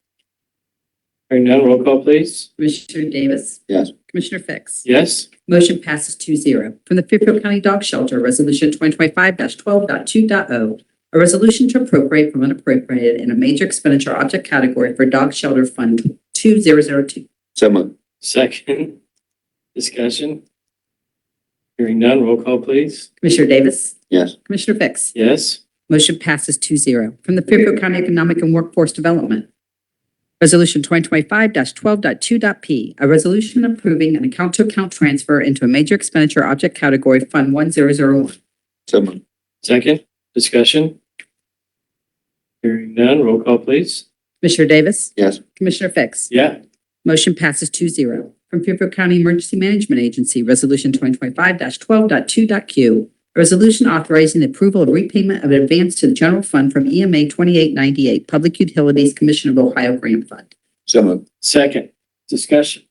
Hearing none, roll call, please. Commissioner Davis? Yes. Commissioner Fix? Yes. Motion passes 2-0. From the Fairfield County Dog Shelter, Resolution 2025-12.2.o. A resolution to appropriate from unappropriated in a major expenditure object category for Dog Shelter Fund 2002. So moved. Second, discussion. Hearing none, roll call, please. Commissioner Davis? Yes. Commissioner Fix? Yes. Motion passes 2-0. From the Fairfield County Economic and Workforce Development, Resolution 2025-12.2.p. A resolution approving an account-to-account transfer into a major expenditure object category Fund 1001. So moved. Second, discussion. Hearing none, roll call, please. Commissioner Davis? Yes. Commissioner Fix? Yeah. Motion passes 2-0. From Fairfield County Emergency Management Agency, Resolution 2025-12.2.q. A resolution authorizing the approval of repayment of an advance to the general fund from EMA 2898, Public Utilities Commission of Ohio Grant Fund. So moved. Second, discussion.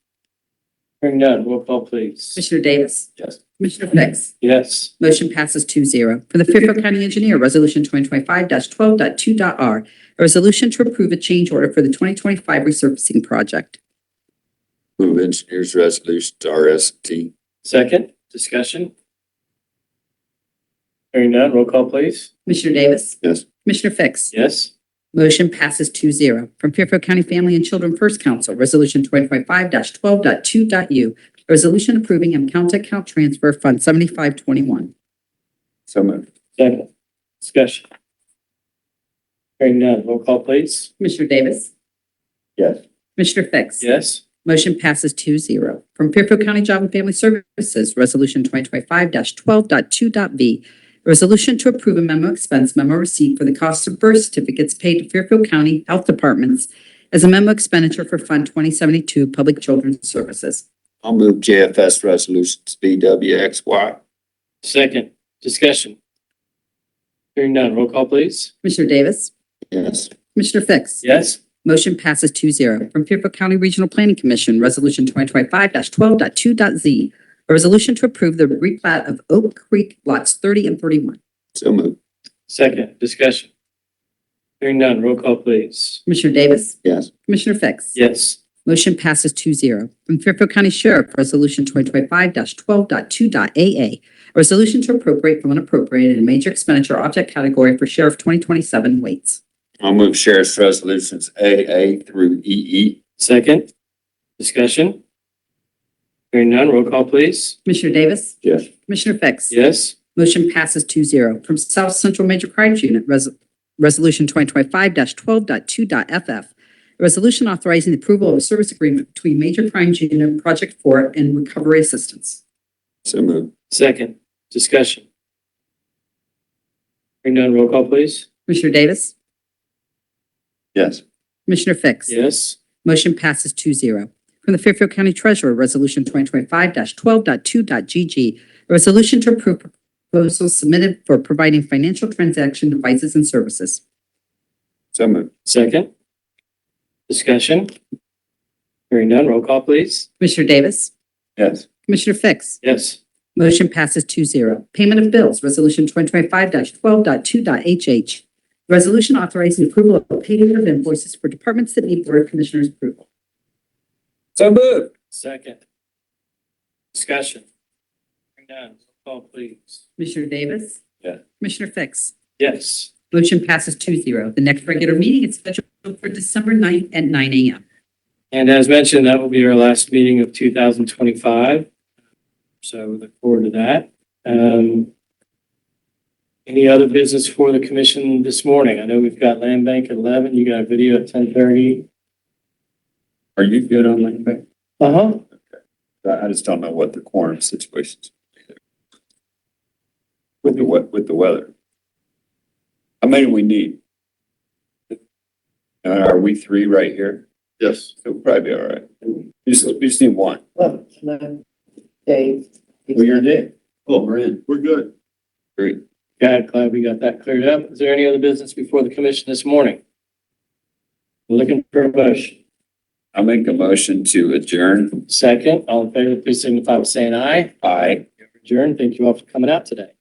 Hearing none, roll call, please. Commissioner Davis? Yes. Commissioner Fix? Yes. Motion passes 2-0. For the Fairfield County Engineer, Resolution 2025-12.2.r. A resolution to approve a change order for the 2025 resurfacing project. Move Engineers' Resolution to RST. Second, discussion. Hearing none, roll call, please. Commissioner Davis? Yes. Commissioner Fix? Yes. Motion passes 2-0. From Fairfield County Family and Children First Council, Resolution 2025-12.2.u. A resolution approving account-to-account transfer Fund 7521. So moved. Second, discussion. Hearing none, roll call, please. Commissioner Davis? Yes. Commissioner Fix? Yes. Motion passes 2-0. From Fairfield County Job and Family Services, Resolution 2025-12.2.v. A resolution to approve a memo receipt for the cost of birth certificates paid to Fairfield County Health Departments as a memo expenditure for Fund 2072 Public Children's Services. I'll move JFS Resolutions BWXY. Second, discussion. Hearing none, roll call, please. Commissioner Davis? Yes. Commissioner Fix? Yes. Motion passes 2-0. From Fairfield County Regional Planning Commission, Resolution 2025-12.2.z. A resolution to approve the replat of Oak Creek lots 30 and 31. So moved. Second, discussion. Hearing none, roll call, please. Commissioner Davis? Yes. Commissioner Fix? Yes. Motion passes 2-0. From Fairfield County Sheriff, Resolution 2025-12.2.a.a. A resolution to appropriate from unappropriated in major expenditure object category for Sheriff 2027 weights. I'll move Sheriff's Resolutions AA through EE. Second, discussion. Hearing none, roll call, please. Commissioner Davis? Yes. Commissioner Fix? Yes. Motion passes 2-0. From South Central Major Crimes Unit, Resolution 2025-12.2.ff. A resolution authorizing the approval of a service agreement between Major Crimes Unit, Project 4, and Recovery Assistance. So moved. Second, discussion. Hearing none, roll call, please. Commissioner Davis? Yes. Commissioner Fix? Yes. Motion passes 2-0. From the Fairfield County Treasurer, Resolution 2025-12.2.gg. A resolution to approve proposals submitted for providing financial transaction devices and services. So moved. Second, discussion. Hearing none, roll call, please. Commissioner Davis? Yes. Commissioner Fix? Yes. Motion passes 2-0. Payment of bills, Resolution 2025-12.2.h.h. Resolution authorizing approval of payment of invoices for departments that need Board of Commissioners approval. So moved. Second, discussion. Hearing none, roll call, please. Commissioner Davis? Yeah. Commissioner Fix? Yes. Motion passes 2-0. The next regular meeting is scheduled for December 9th at 9 a.m. And as mentioned, that will be our last meeting of 2025. So we look forward to that. Any other business for the commission this morning? I know we've got land bank at 11. You got a video at 10:30. Are you good on land bank? Uh-huh. I just don't know what the quorum situation's with the weather. How many do we need? Are we three right here? Yes. So we'll probably be all right. We just need one. Dave. Well, you're dead. Oh, we're in. We're good. Great. Glad we got that cleared up. Is there any other business before the commission this morning? We're looking for a motion. I'll make a motion to adjourn. Second, all in favor, please signify by saying aye. Aye. Adjourn. Thank you all for coming out today.